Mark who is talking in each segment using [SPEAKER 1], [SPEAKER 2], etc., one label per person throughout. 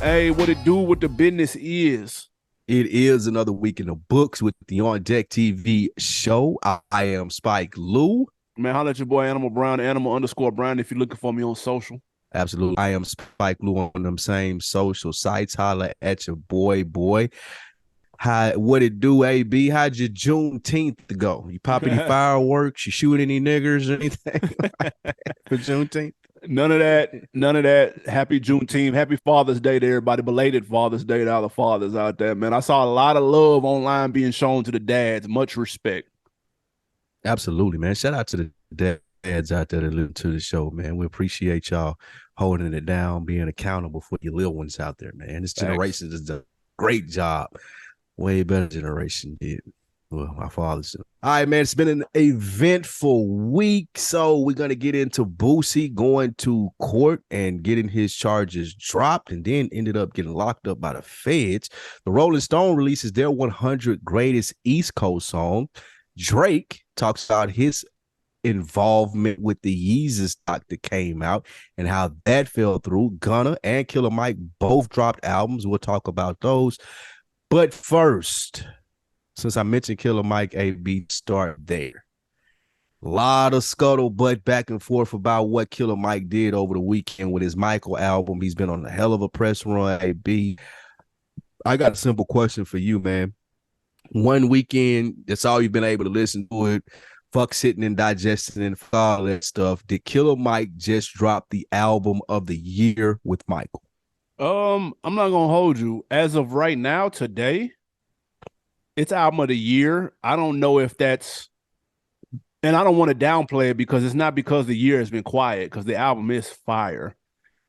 [SPEAKER 1] Hey, what it do, what the business is.
[SPEAKER 2] It is another week in the books with the On Deck TV show. I am Spike Lou.
[SPEAKER 1] Man, holla at your boy Animal Brown, Animal_Brown if you're looking for me on social.
[SPEAKER 2] Absolutely. I am Spike Lou on them same social sites. Holla at your boy. What it do, AB? How'd your Juneteenth go? You pop any fireworks? You shoot any niggers or anything for Juneteenth?
[SPEAKER 1] None of that. None of that. Happy Juneteenth. Happy Father's Day to everybody. Belated Father's Day to all the fathers out there, man. I saw a lot of love online being shown to the dads. Much respect.
[SPEAKER 2] Absolutely, man. Shout out to the dads out there that listen to the show, man. We appreciate y'all holding it down, being accountable for your little ones out there, man. This generation does a great job. Way better generation did. Well, my father's. All right, man. It's been an eventful week. So we're going to get into Boosie going to court and getting his charges dropped and then ended up getting locked up by the feds. The Rolling Stone releases their 100 greatest East Coast song. Drake talks about his involvement with the Yeezus stock that came out and how that fell through. Gunna and Killer Mike both dropped albums. We'll talk about those. But first, since I mentioned Killer Mike, AB, start there. A lot of scuttlebutt back and forth about what Killer Mike did over the weekend with his Michael album. He's been on a hell of a press run, AB. I got a simple question for you, man. One weekend, that's all you've been able to listen to it. Fuck sitting and digesting and all that stuff. Did Killer Mike just drop the album of the year with Michael?
[SPEAKER 1] I'm not gonna hold you. As of right now, today, it's album of the year. I don't know if that's, and I don't want to downplay it because it's not because the year has been quiet, because the album is fire.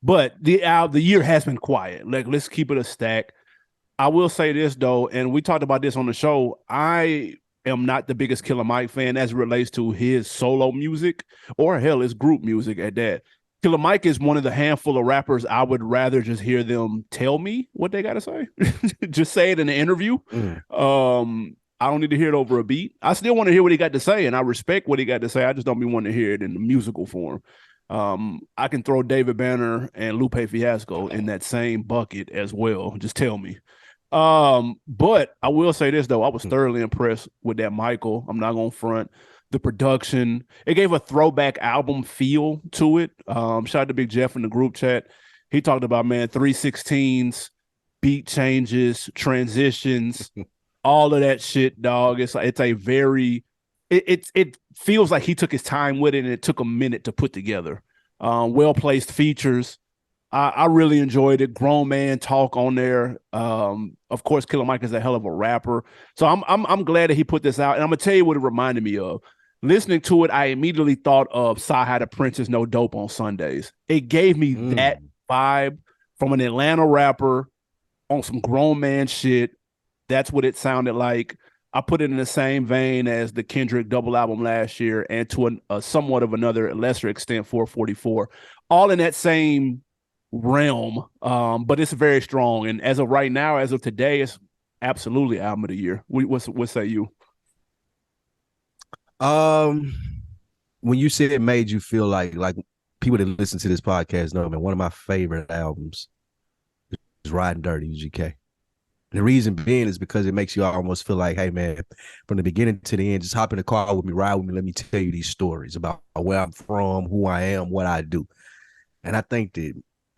[SPEAKER 1] But the year has been quiet. Like, let's keep it a stack. I will say this though, and we talked about this on the show. I am not the biggest Killer Mike fan as it relates to his solo music or hell, his group music at that. Killer Mike is one of the handful of rappers I would rather just hear them tell me what they got to say. Just say it in an interview. I don't need to hear it over a beat. I still want to hear what he got to say, and I respect what he got to say. I just don't be wanting to hear it in the musical form. I can throw David Banner and Lupe Fiasco in that same bucket as well. Just tell me. But I will say this though, I was thoroughly impressed with that Michael. I'm not gonna front. The production, it gave a throwback album feel to it. Shout out to Big Jeff in the group chat. He talked about, man, 316s, beat changes, transitions, all of that shit, dog. It's a very it feels like he took his time with it and it took a minute to put together. Well-placed features. I really enjoyed it. Grown man talk on there. Of course, Killer Mike is a hell of a rapper. So I'm glad that he put this out. And I'm gonna tell you what it reminded me of. Listening to it, I immediately thought of Sci-Hi the Princess No Dope on Sundays. It gave me that vibe from an Atlanta rapper on some grown man shit. That's what it sounded like. I put it in the same vein as the Kendrick double album last year and to a somewhat of another lesser extent 444. All in that same realm, but it's very strong. And as of right now, as of today, it's absolutely album of the year. What say you?
[SPEAKER 2] When you said it made you feel like people that listen to this podcast know, man, one of my favorite albums is Riding Dirty, UGK. And the reason being is because it makes you almost feel like, hey, man, from the beginning to the end, just hop in the car with me, ride with me, let me tell you these stories about where I'm from, who I am, what I do. And I think that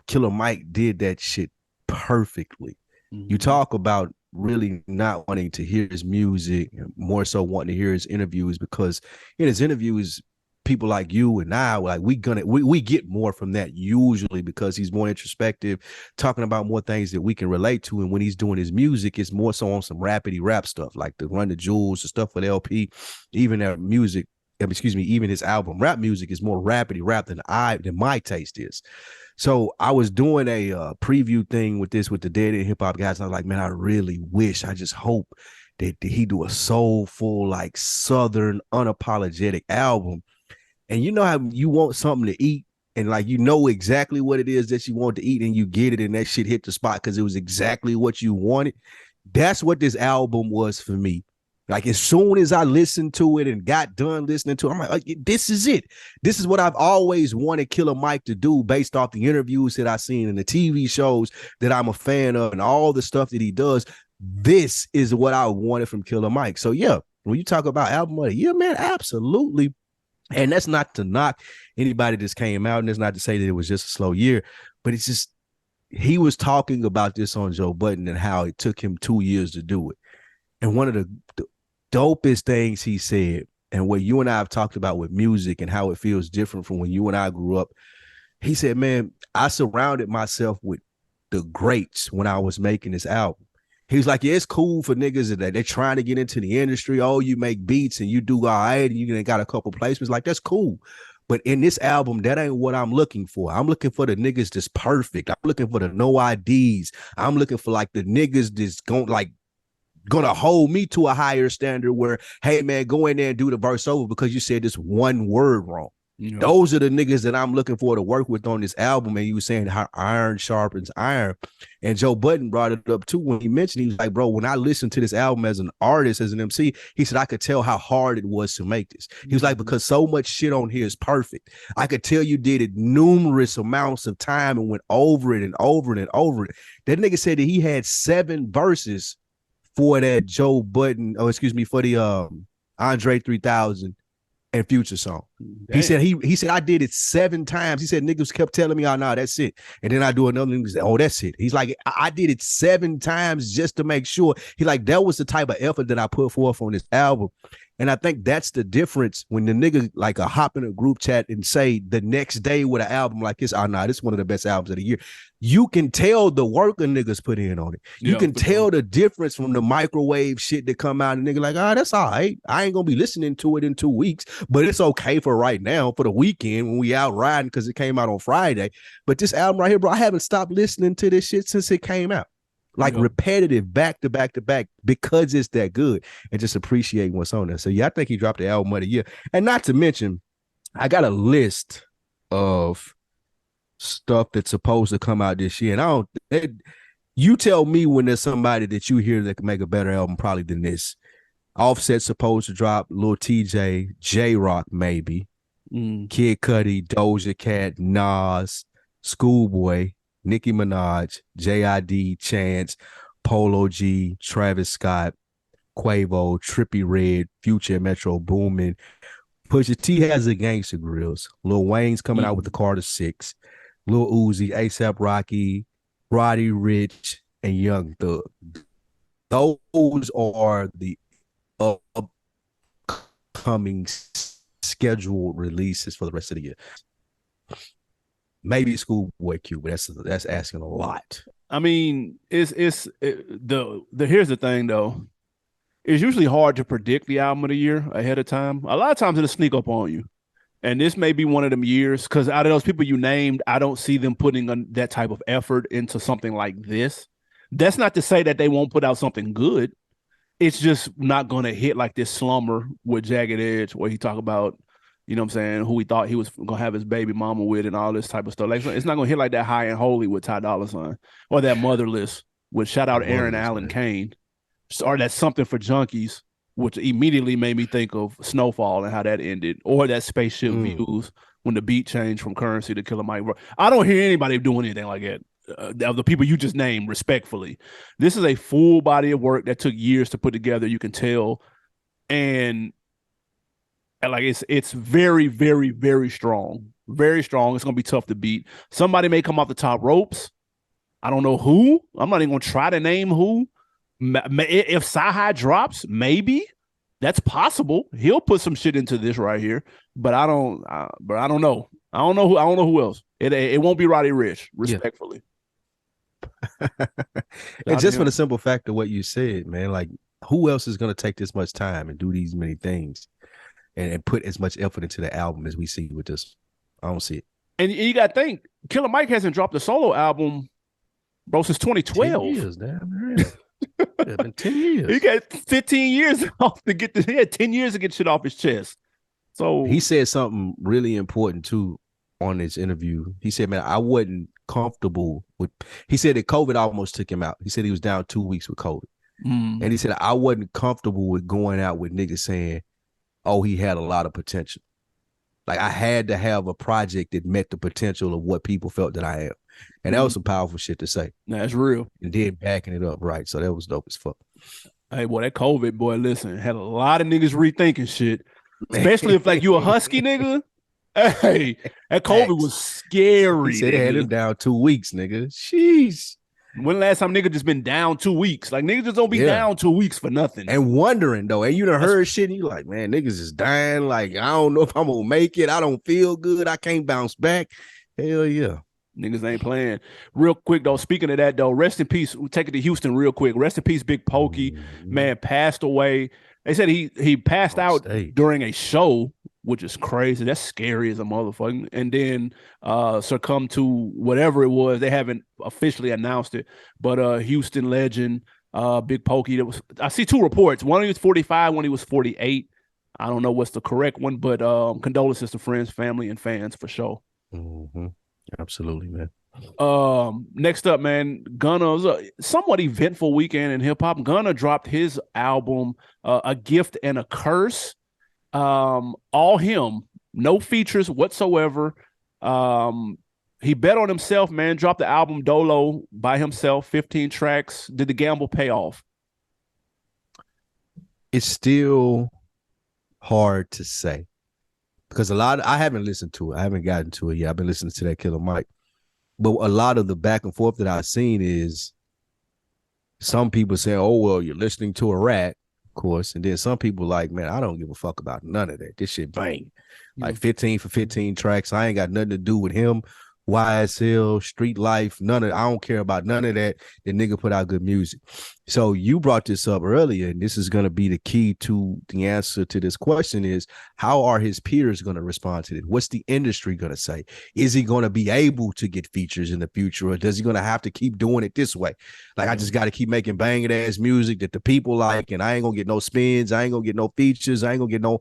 [SPEAKER 2] Killer Mike did that shit perfectly. You talk about really not wanting to hear his music, more so wanting to hear his interviews, because in his interviews, people like you and I, like we get more from that usually because he's more introspective, talking about more things that we can relate to. And when he's doing his music, it's more so on some rapidy rap stuff, like the Run the Jewels, the stuff with LP, even that music. Even his album, rap music, is more rapidy rap than my taste is. So I was doing a preview thing with the Dead End Hip Hop guys. And I was like, man, I just hope that he do a soulful, like Southern, unapologetic album. And you know how you want something to eat and like you know exactly what it is that you want to eat and you get it and that shit hit the spot because it was exactly what you wanted. That's what this album was for me. Like as soon as I listened to it and got done listening to it, I'm like, this is it. This is what I've always wanted Killer Mike to do based off the interviews that I've seen and the TV shows that I'm a fan of and all the stuff that he does. This is what I wanted from Killer Mike. So yeah, when you talk about album of the year, man, absolutely. And that's not to knock anybody that's came out, and that's not to say that it was just a slow year, but it's just he was talking about this on Joe Budden and how it took him 2 years to do it. And one of the dopest things he said, and what you and I have talked about with music and how it feels different from when you and I grew up, he said, man, I surrounded myself with the greats when I was making this album. He was like, yeah, it's cool for niggas that they're trying to get into the industry. Oh, you make beats and you do all right and you got a couple placements. Like, that's cool. But in this album, that ain't what I'm looking for. I'm looking for the niggas that's perfect. I'm looking for the no IDs. I'm looking for like the niggas that's gonna hold me to a higher standard where, hey man, go in there and do the verse over because you said this one word wrong. Those are the niggas that I'm looking for to work with on this album. And you were saying how iron sharpens iron. And Joe Budden brought it up too when he mentioned, he was like, bro, when I listened to this album as an artist, as an MC, he said, I could tell how hard it was to make this. He was like, because so much shit on here is perfect. I could tell you did it numerous amounts of time and went over it and over it and over it. That nigga said that he had 7 verses for that Joe Budden, for the Andre 3000 and Future song. Damn. He said I did it 7 times. He said niggas kept telling me, oh no, that's it. And then I do another nigga say, oh, that's it. He's like, I did it 7 times just to make sure. He like, that was the type of effort that I put forth on this album. And I think that's the difference when the nigga like a hop in a group chat and say the next day with an album like this, oh no, this is one of the best albums of the year. You can tell the work a niggas put in on it. You can tell the difference from the microwave shit that come out and nigga like, oh, that's all right. I ain't gonna be listening to it in 2 weeks, but it's okay for right now, for the weekend when we out riding because it came out on Friday. But this album right here, bro, I haven't stopped listening to this shit since it came out. Like repetitive back to back to back because it's that good and just appreciating what's on there. So yeah, I think he dropped the album of the year. And not to mention, I got a list of stuff that's supposed to come out this year. And you tell me when there's somebody that you hear that can make a better album probably than this. Offset supposed to drop, Lil TJ, J-Rock maybe, Kid Cudi, Doja Cat, Nas, Schoolboy, Nicki Minaj, JID, Chance, Polo G, Travis Scott, Quavo, Trippie Redd, Future, Metro Boomin. Pusha T has the Gangsta Grills. Lil Wayne's coming out with the Carter 6. Lil Uzi, ASAP Rocky, Roddy Ricch, and Young Thug. Those are the upcoming scheduled releases for the rest of the year. Maybe Schoolboy Q, but that's asking a lot.
[SPEAKER 1] I mean, here's the thing though. It's usually hard to predict the album of the year ahead of time. A lot of times it'll sneak up on you. And this may be one of them years because out of those people you named, I don't see them putting that type of effort into something like this. That's not to say that they won't put out something good. It's just not going to hit like this Slumber with Jagged Edge where he talk about, you know what I'm saying, who he thought he was going to have his baby mama with and all this type of stuff. Like, it's not going to hit like that High and Holy with Ty Dolla $ign or that Motherless with shout out Aaron Allen Kane, or that Something for Junkies, which immediately made me think of Snowfall and how that ended, or that Spaceship Views when the beat changed from Currency to Killer Mike. I don't hear anybody doing anything like that. Of the people you just named, respectfully. This is a full body of work that took years to put together, you can tell. And like it's very, very, very strong. Very strong. It's gonna be tough to beat. Somebody may come off the top ropes. I don't know who. I'm not even gonna try to name who. If Sci-Hi drops, maybe that's possible. He'll put some shit into this right here, but I don't know. I don't know who else. It won't be Roddy Ricch, respectfully.
[SPEAKER 2] And just for the simple fact of what you said, man, like who else is gonna take this much time and do these many things and put as much effort into the album as we see with this? I don't see it.
[SPEAKER 1] And you got to think, Killer Mike hasn't dropped a solo album, bro, since 2012.
[SPEAKER 2] 10 years, damn. It's been 10 years.
[SPEAKER 1] He got 15 years off to get he had 10 years to get shit off his chest. So
[SPEAKER 2] he said something really important too on this interview. He said, man, I wasn't comfortable with, he said that COVID almost took him out. He said he was down 2 weeks with COVID. And he said, I wasn't comfortable with going out with niggas saying, oh, he had a lot of potential. Like I had to have a project that met the potential of what people felt that I am. And that was some powerful shit to say.
[SPEAKER 1] That's real.
[SPEAKER 2] And then backing it up, right. So that was dope as fuck.
[SPEAKER 1] Hey, boy, that COVID, boy, listen, had a lot of niggas rethinking shit. Especially if like you a husky nigga. Hey, that COVID was scary.
[SPEAKER 2] He said they had him down 2 weeks, nigga. Sheesh.
[SPEAKER 1] When the last time nigga just been down 2 weeks? Like niggas just don't be down 2 weeks for nothing.
[SPEAKER 2] And wondering though, and you done heard shit, and you like, man, niggas is dying. Like, I don't know if I'm gonna make it. I don't feel good. I can't bounce back. Hell yeah.
[SPEAKER 1] Niggas ain't playing. Real quick though, speaking of that though, rest in peace. We'll take it to Houston real quick. Rest in peace, Big Pokey. Man, passed away. They said he passed out during a show, which is crazy. That's scary as a motherfucker. And then succumbed to whatever it was. They haven't officially announced it, but Houston legend, Big Pokey. I see two reports. One he was 45, one he was 48. I don't know what's the correct one, but condolences to friends, family, and fans for sure.
[SPEAKER 2] Absolutely, man.
[SPEAKER 1] Next up, man, Gunna. Was a somewhat eventful weekend in hip hop. Gunna dropped his album, A Gift and a Curse. All him, no features whatsoever. He bet on himself, man. Dropped the album Dolo by himself, 15 tracks. Did the gamble pay off?
[SPEAKER 2] It's still hard to say. Because I haven't listened to it. I haven't gotten to it yet. I've been listening to that Killer Mike. But a lot of the back and forth that I've seen is some people saying, oh, well, you're listening to a rat, of course. And then some people like, man, I don't give a fuck about none of that. This shit bang. Like 15 for 15 tracks. I ain't got nothing to do with him. YSL, Street Life, I don't care about none of that. The nigga put out good music. So you brought this up earlier, and this is going to be the key to the answer to this question is, how are his peers going to respond to it? What's the industry going to say? Is he going to be able to get features in the future, or does he going to have to keep doing it this way? Like, I just got to keep making banging ass music that the people like, and I ain't going to get no spins. I ain't going to get no features. I ain't going to get no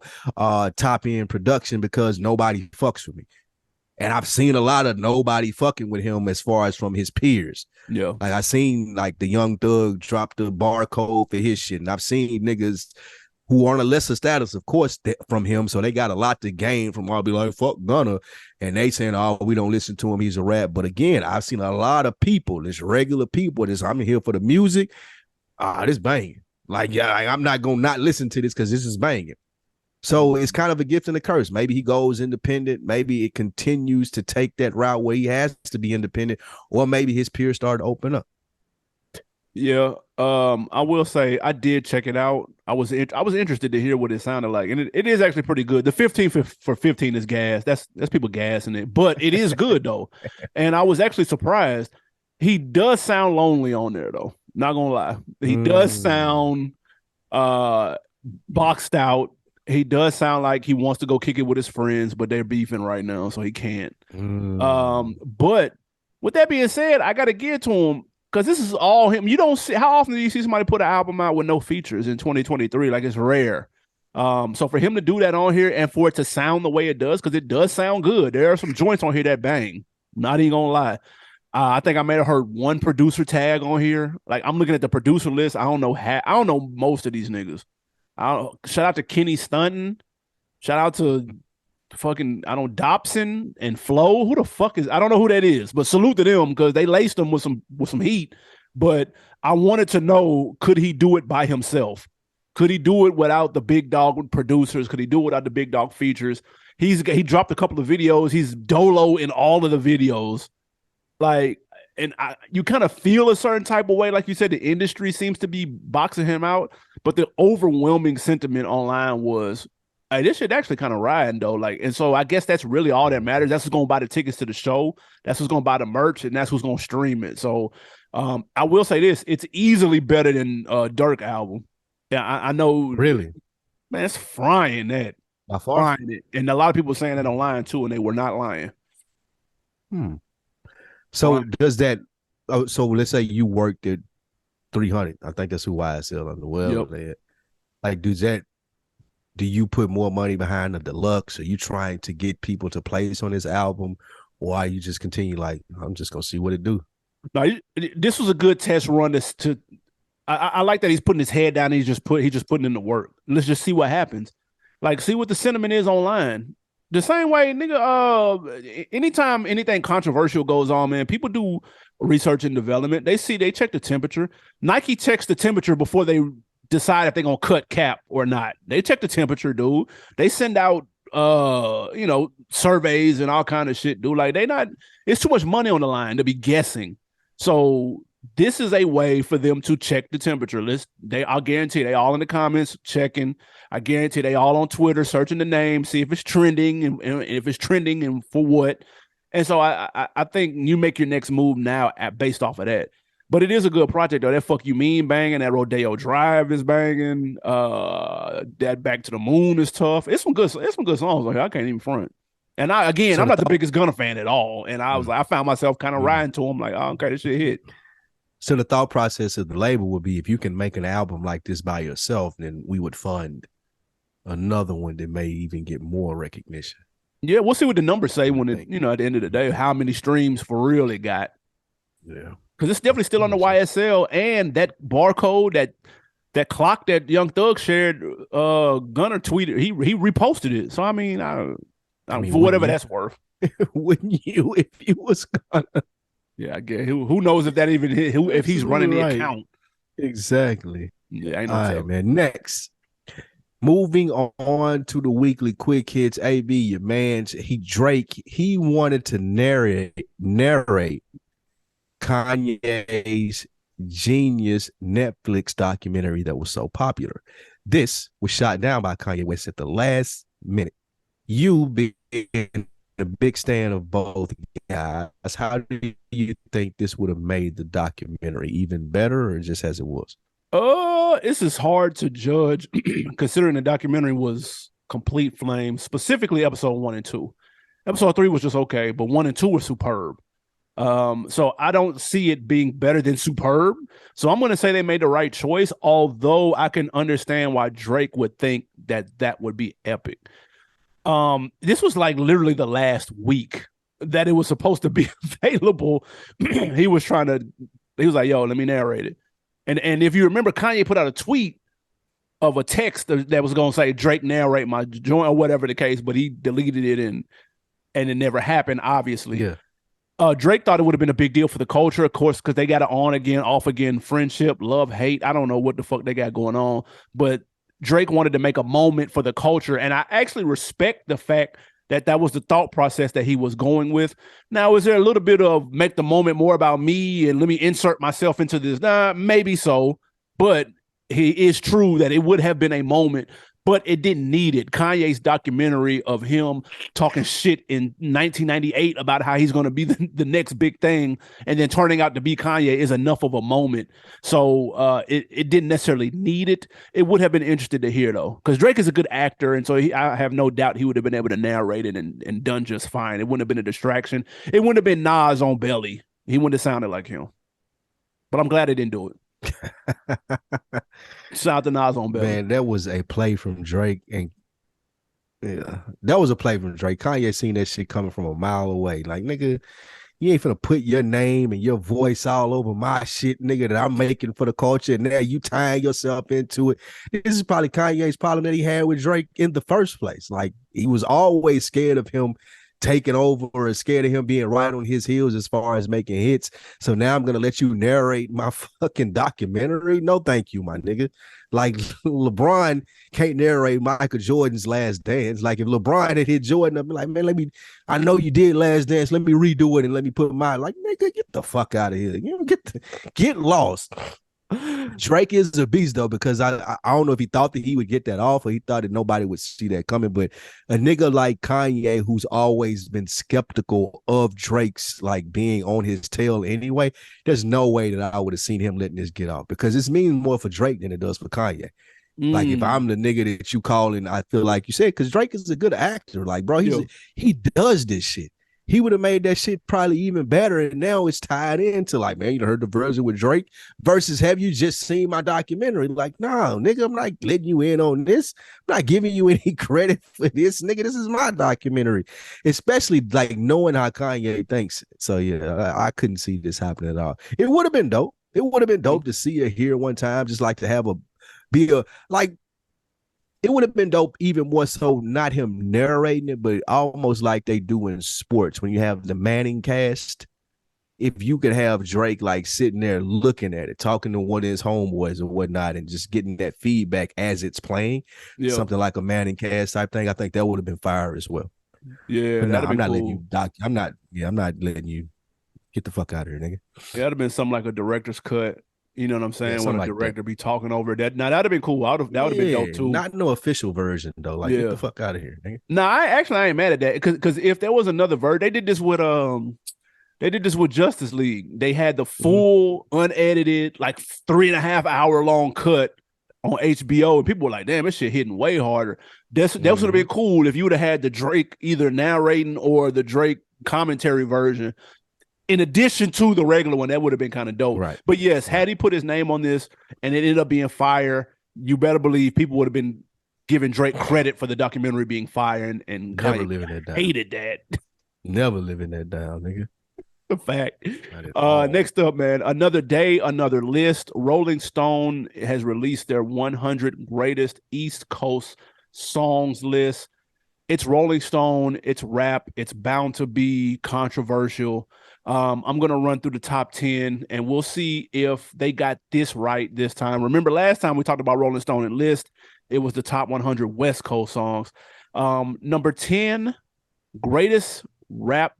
[SPEAKER 2] top end production because nobody fucks with me. And I've seen a lot of nobody fucking with him as far as from his peers.
[SPEAKER 1] Yeah.
[SPEAKER 2] Like I seen like the Young Thug drop the barcode for his shit. And I've seen niggas who are on a lesser status, of course, from him. So they got a lot to gain from all be like, fuck Gunna. And they saying, oh, we don't listen to him. He's a rap. But again, I've seen a lot of people, this regular people, I'm here for the music. This banging. Like, yeah, I'm not going to not listen to this because this is banging. So it's kind of a gift and a curse. Maybe he goes independent. Maybe it continues to take that route where he has to be independent, or maybe his peers start to open up.
[SPEAKER 1] Yeah, I will say I did check it out. I was interested to hear what it sounded like, and it is actually pretty good. The 15 for 15 is gas. That's people gassing it, but it is good though. And I was actually surprised. He does sound lonely on there though. Not gonna lie, he does sound boxed out. He does sound like he wants to go kick it with his friends, but they're beefing right now, so he can't. But with that being said, I got to give it to him because this is all him. You don't see, how often do you see somebody put an album out with no features in 2023? Like, it's rare. So for him to do that on here and for it to sound the way it does, because it does sound good. There are some joints on here that bang. Not even gonna lie. I think I may have heard one producer tag on here. Like, I'm looking at the producer list. I don't know most of these niggas. Shout out to Kenny Stunton. Shout out to fucking, Dobson and Flo. Who the fuck is, I don't know who that is, but salute to them because they laced him with some heat. But I wanted to know, could he do it by himself? Could he do it without the big dog producers? Could he do it without the big dog features? He dropped a couple of videos. He's Dolo in all of the videos. Like, and you kind of feel a certain type of way. Like you said, the industry seems to be boxing him out, but the overwhelming sentiment online was, hey, this shit actually kind of riding though. Like, and so I guess that's really all that matters. That's who's going to buy the tickets to the show. That's who's going to buy the merch, and that's who's going to stream it. So I will say this, it's easily better than Dirk album. Yeah, I know.
[SPEAKER 2] Really?
[SPEAKER 1] Man, it's frying that.
[SPEAKER 2] By far.
[SPEAKER 1] Frying it. And a lot of people saying that online too, and they were not lying.
[SPEAKER 2] So does that, so let's say you worked at 300. I think that's who YSL on the well. Yep. Like, do you put more money behind the deluxe? Are you trying to get people to place on this album? Or are you just continue like, I'm just going to see what it do?
[SPEAKER 1] No, this was a good test run to I like that he's putting his head down. And he's just putting in the work. Let's just see what happens. Like, see what the sentiment is online. The same way, nigga. Anytime anything controversial goes on, man, people do research and development. They check the temperature. Nike checks the temperature before they decide if they're gonna cut cap or not. They check the temperature, dude. They send out surveys and all kind of shit, dude. Like, it's too much money on the line to be guessing. So this is a way for them to check the temperature list. I'll guarantee they all in the comments checking. I guarantee they all on Twitter searching the name, see if it's trending and if it's trending and for what. And so I think you make your next move now based off of that. But it is a good project though. That Fuck You Mean banging, that Rodeo Drive is banging. That Back to the Moon is tough. It's some good songs. Like, I can't even front. And I'm not the biggest Gunna fan at all. And I was like, I found myself kind of riding to him like, oh, okay, this shit hit.
[SPEAKER 2] So the thought process of the label would be, if you can make an album like this by yourself, then we would fund another one that may even get more recognition.
[SPEAKER 1] Yeah, we'll see what the numbers say when at the end of the day, how many streams for real it got.
[SPEAKER 2] Yeah.
[SPEAKER 1] Because it's definitely still on the YSL, and that barcode, that clock that Young Thug shared, Gunna tweeted, he reposted it. So I mean, for whatever that's worth.
[SPEAKER 2] Wouldn't you if you was Gunna?
[SPEAKER 1] Yeah, I guess. Who knows if that even hit? If he's running the account?
[SPEAKER 2] Exactly.
[SPEAKER 1] Yeah, ain't no
[SPEAKER 2] all right, man. Next, moving on to the weekly quick hits. AB, your man, Drake. He wanted to narrate Kanye's Genius Netflix documentary that was so popular. This was shot down by Kanye West at the last minute. You being a big stand of both guys, how do you think this would have made the documentary even better, or just as it was?
[SPEAKER 1] This is hard to judge considering the documentary was complete flame, specifically episode 1 and 2. Episode 3 was just okay, but 1 and 2 were superb. So I don't see it being better than superb. So I'm going to say they made the right choice, although I can understand why Drake would think that would be epic. This was like literally the last week that it was supposed to be available. He was like, yo, let me narrate it. And if you remember, Kanye put out a tweet of a text that was going to say, Drake narrate my joint or whatever the case, but he deleted it and it never happened, obviously.
[SPEAKER 2] Yeah.
[SPEAKER 1] Drake thought it would have been a big deal for the culture, of course, because they got an on again, off again friendship, love, hate. I don't know what the fuck they got going on, but Drake wanted to make a moment for the culture. And I actually respect the fact that was the thought process that he was going with. Now, is there a little bit of make the moment more about me and let me insert myself into this? Maybe so, but it is true that it would have been a moment, but it didn't need it. Kanye's documentary of him talking shit in 1998 about how he's going to be the next big thing and then turning out to be Kanye is enough of a moment. So it didn't necessarily need it. It would have been interesting to hear, though, because Drake is a good actor. And so I have no doubt he would have been able to narrate it and done just fine. It wouldn't have been a distraction. It wouldn't have been Nas on Belly. He wouldn't have sounded like him. But I'm glad they didn't do it. Shout out to Nas on Belly.
[SPEAKER 2] Man, that was a play from Drake, and yeah, that was a play from Drake. Kanye seen that shit coming from a mile away. Like, nigga, you ain't finna put your name and your voice all over my shit, nigga, that I'm making for the culture, and now you tying yourself into it. This is probably Kanye's problem that he had with Drake in the first place. Like, he was always scared of him taking over or scared of him being right on his heels as far as making hits. So now I'm gonna let you narrate my fucking documentary. No, thank you, my nigga. Like, LeBron can't narrate Michael Jordan's Last Dance. Like, if LeBron had hit Jordan, I'd be like, man, I know you did Last Dance. Let me redo it and let me put mine. Like, nigga, get the fuck out of here. You know, get lost. Drake is a beast, though, because I don't know if he thought that he would get that off or he thought that nobody would see that coming. But a nigga like Kanye, who's always been skeptical of Drake's like being on his tail anyway, there's no way that I would have seen him letting this get off, because it's means more for Drake than it does for Kanye. Like, if I'm the nigga that you calling, I feel like you said, because Drake is a good actor. Like, bro, he does this shit. He would have made that shit probably even better. And now it's tied into like, man, you heard the version with Drake versus have you just seen my documentary? Like, no, nigga, I'm not letting you in on this. I'm not giving you any credit for this, nigga. This is my documentary, especially like knowing how Kanye thinks. So, yeah, I couldn't see this happening at all. It would have been dope. It would have been dope to see her here one time, just like to have be a like. It would have been dope, even more so, not him narrating it, but almost like they do in sports when you have the Manning cast. If you could have Drake like sitting there looking at it, talking to one of his homeboys and whatnot, and just getting that feedback as it's playing, something like a Manning cast type thing, I think that would have been fire as well.
[SPEAKER 1] Yeah,
[SPEAKER 2] but no,
[SPEAKER 1] that'd
[SPEAKER 2] I'm
[SPEAKER 1] be
[SPEAKER 2] not
[SPEAKER 1] cool.
[SPEAKER 2] letting you doc. I'm not letting you get the fuck out of here, nigga.
[SPEAKER 1] Yeah, that'd have been something like a director's cut. You know what I'm saying?
[SPEAKER 2] Yeah,
[SPEAKER 1] When a
[SPEAKER 2] something like
[SPEAKER 1] director
[SPEAKER 2] that.
[SPEAKER 1] be talking over that. Now that'd have been cool. That would have been dope too.
[SPEAKER 2] Not no official version though. Like, get the
[SPEAKER 1] Yeah.
[SPEAKER 2] fuck out of here, nigga.
[SPEAKER 1] No, I ain't mad at that because if there was another version, they did this with Justice League. They had the full unedited, like 3.5 hour long cut on HBO, and people were like, "Damn, this shit hitting way harder." That would have been cool if you would have had the Drake either narrating or the Drake commentary version in addition to the regular one. That would have been kind of dope.
[SPEAKER 2] Right.
[SPEAKER 1] But yes, had he put his name on this and it ended up being fire, you better believe people would have been giving Drake credit for the documentary being fire, and
[SPEAKER 2] never living that down.
[SPEAKER 1] Hated that.
[SPEAKER 2] Never living that down, nigga.
[SPEAKER 1] A fact. Next up, man, another day, another list. Rolling Stone has released their 100 greatest East Coast songs list. It's Rolling Stone, it's rap, it's bound to be controversial. I'm going to run through the top 10 and we'll see if they got this right this time. Remember last time we talked about Rolling Stone and list, it was the top 100 West Coast songs. Number 10, greatest rap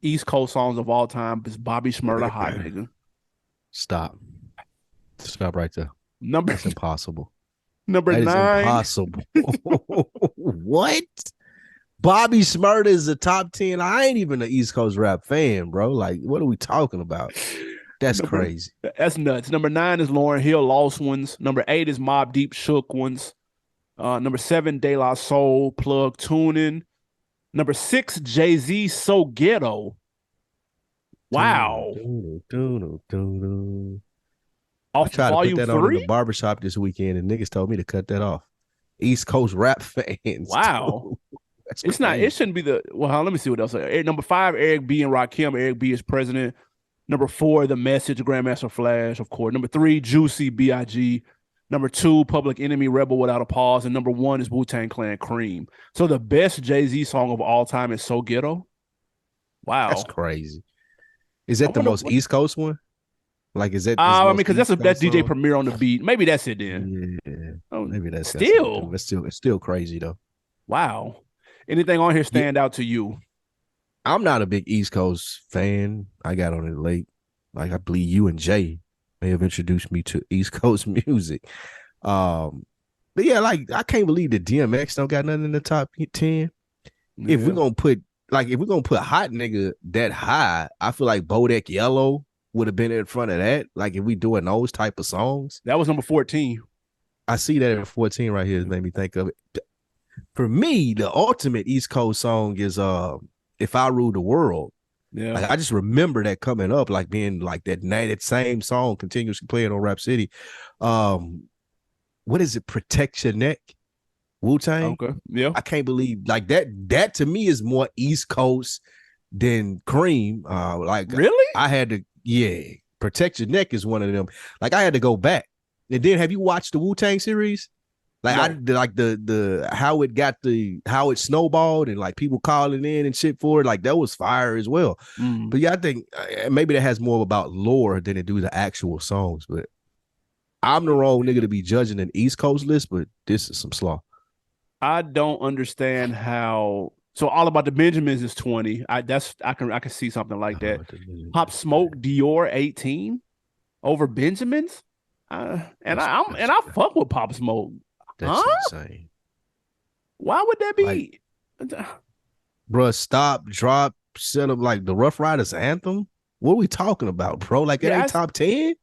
[SPEAKER 1] East Coast songs of all time is Bobby Shmurda, Hot Nigga.
[SPEAKER 2] Stop right there. That's impossible.
[SPEAKER 1] Number 9.
[SPEAKER 2] Impossible. What? Bobby Shmurda is the top 10. I ain't even an East Coast rap fan, bro. Like, what are we talking about? That's crazy.
[SPEAKER 1] That's nuts. Number 9 is Lauryn Hill, Lost Ones. Number 8 is Mobb Deep, Shook Ones. Number 7, De La Soul, Plug Tuning. Number 6, Jay-Z, So Ghetto. Wow.
[SPEAKER 2] I tried to put that on in the barbershop this weekend, and niggas told me to cut that off. East Coast rap fans.
[SPEAKER 1] Wow. It's not. It shouldn't be the. Well, let me see what else. Number 5, Eric B and Rakim. Eric B is president. Number 4, The Message, Grandmaster Flash, of course. Number 3, Juicy, B.I.G. Number 2, Public Enemy, Rebel Without a Pause. And number 1 is Wu-Tang Clan, Cream. So the best Jay-Z song of all time is So Ghetto. Wow.
[SPEAKER 2] That's crazy. Is that the most East Coast one? Like, is that?
[SPEAKER 1] I mean, because that's DJ Premier on the beat. Maybe that's it then.
[SPEAKER 2] Yeah. Maybe that's
[SPEAKER 1] still.
[SPEAKER 2] It's still crazy though.
[SPEAKER 1] Wow. Anything on here stand out to you?
[SPEAKER 2] I'm not a big East Coast fan. I got on it late. Like, I believe you and Jay may have introduced me to East Coast music. But yeah, like, I can't believe that DMX don't got nothing in the top 10. Yeah. If we're gonna put Hot Nigga that high, I feel like Bodak Yellow would have been in front of that. Like, if we doing those type of songs.
[SPEAKER 1] That was number 14.
[SPEAKER 2] I see that at 14 right here. It made me think of it. For me, the ultimate East Coast song is If I Rule the World.
[SPEAKER 1] Yeah.
[SPEAKER 2] Like, I just remember that coming up, like being like that same song continuously playing on Rap City. What is it? Protect Your Neck? Wu-Tang?
[SPEAKER 1] Okay. Yeah.
[SPEAKER 2] I can't believe like that to me is more East Coast than Cream. Like,
[SPEAKER 1] really?
[SPEAKER 2] I had to, Protect Your Neck is one of them. Like, I had to go back. And then have you watched the Wu-Tang series? Like, no. I like the how it snowballed and like people calling in and shit for it. Like, that was fire as well. But yeah, I think maybe that has more about lore than it do the actual songs. But I'm the wrong nigga to be judging an East Coast list, but this is some slaw.
[SPEAKER 1] I don't understand how. So All About the Benjamins is 20. I can see something like that. Pop Smoke, Dior 18 over Benjamins. I fuck with Pop Smoke.
[SPEAKER 2] That's insane.
[SPEAKER 1] Why would that be?
[SPEAKER 2] Like, bruh, Stop, Drop, set up like the Rough Riders anthem. What are we talking about, bro? Like, it ain't top 10?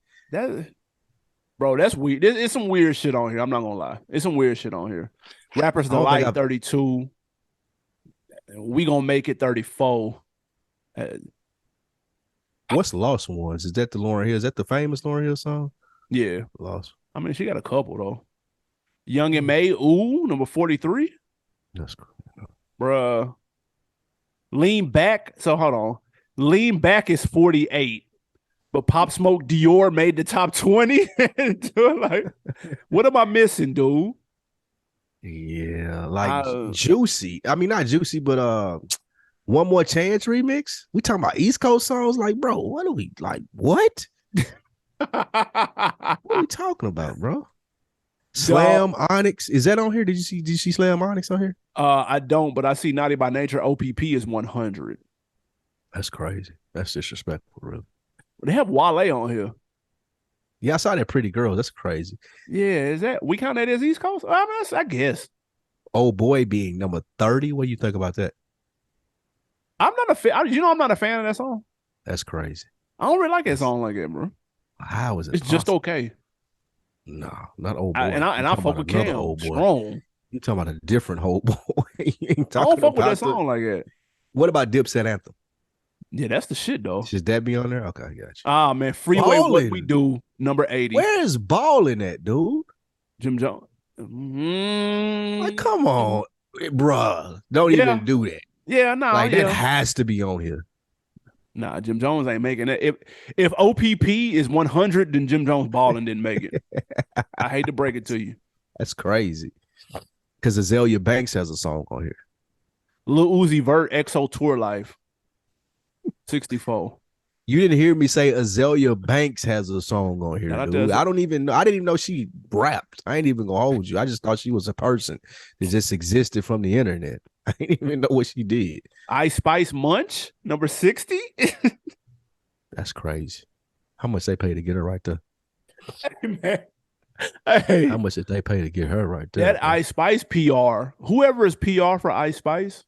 [SPEAKER 1] Bro, that's weird. It's some weird shit on here. I'm not gonna lie. It's some weird shit on here. Rappers Delight 32. We gonna make it 34.
[SPEAKER 2] What's Lost Ones? Is that the Lauryn Hill? Is that the famous Lauryn Hill song?
[SPEAKER 1] Yeah.
[SPEAKER 2] Lost.
[SPEAKER 1] I mean, she got a couple though. Young and May, ooh, number 43.
[SPEAKER 2] That's cool.
[SPEAKER 1] Bruh. Lean Back. So hold on. Lean Back is 48. But Pop Smoke Dior made the top 20. Like, what am I missing, dude?
[SPEAKER 2] Yeah, like
[SPEAKER 1] I,
[SPEAKER 2] Juicy. I mean, not Juicy, but One More Chance remix. We talking about East Coast songs, like, bro. What are we like? What? What are we talking about, bro?
[SPEAKER 1] Dog,
[SPEAKER 2] Slam Onyx. Is that on here? Did you see Slam Onyx on here?
[SPEAKER 1] I don't, but I see Naughty by Nature OPP is 100.
[SPEAKER 2] That's crazy. That's disrespectful, really.
[SPEAKER 1] They have Wale on here.
[SPEAKER 2] Yeah, I saw that Pretty Girl. That's crazy.
[SPEAKER 1] Yeah, is that we count that as East Coast? I guess.
[SPEAKER 2] Old Boy being number 30. What do you think about that?
[SPEAKER 1] I'm not a fan. You know, I'm not a fan of that song.
[SPEAKER 2] That's crazy.
[SPEAKER 1] I don't really like that song like that, bro.
[SPEAKER 2] How is it
[SPEAKER 1] It's
[SPEAKER 2] possible?
[SPEAKER 1] just okay.
[SPEAKER 2] No, not Old Boy.
[SPEAKER 1] I fuck with Cam
[SPEAKER 2] Old Boy.
[SPEAKER 1] strong.
[SPEAKER 2] You talking about a different Old Boy? You ain't
[SPEAKER 1] I don't fuck with that
[SPEAKER 2] the...
[SPEAKER 1] song like that.
[SPEAKER 2] What about Dipset Anthem?
[SPEAKER 1] Yeah, that's the shit though.
[SPEAKER 2] Should that be on there? Okay, got you.
[SPEAKER 1] Ah man, Freeway,
[SPEAKER 2] Ballin'.
[SPEAKER 1] What We Do, number 80.
[SPEAKER 2] Where is Ballin' at, dude?
[SPEAKER 1] Jim Jones.
[SPEAKER 2] Like, come on, bruh. Don't even do that.
[SPEAKER 1] Yeah, nah.
[SPEAKER 2] Like, that has to be on here.
[SPEAKER 1] Nah, Jim Jones ain't making it. If OPP is 100, then Jim Jones Ballin' didn't make it. I hate to break it to you.
[SPEAKER 2] That's crazy. Because Azalea Banks has a song on here.
[SPEAKER 1] Lil Uzi Vert, EXO Tour Life, 64.
[SPEAKER 2] You didn't hear me say Azalea Banks has a song on here, dude. I didn't even know she rapped. I ain't even gonna hold you. I just thought she was a person that just existed from the internet. I didn't even know what she did.
[SPEAKER 1] Ice Spice Munch, number 60.
[SPEAKER 2] That's crazy. How much they pay to get her right there?
[SPEAKER 1] Hey, man. Hey,
[SPEAKER 2] how much did they pay to get her right there?
[SPEAKER 1] That Ice Spice PR, whoever is PR for Ice Spice,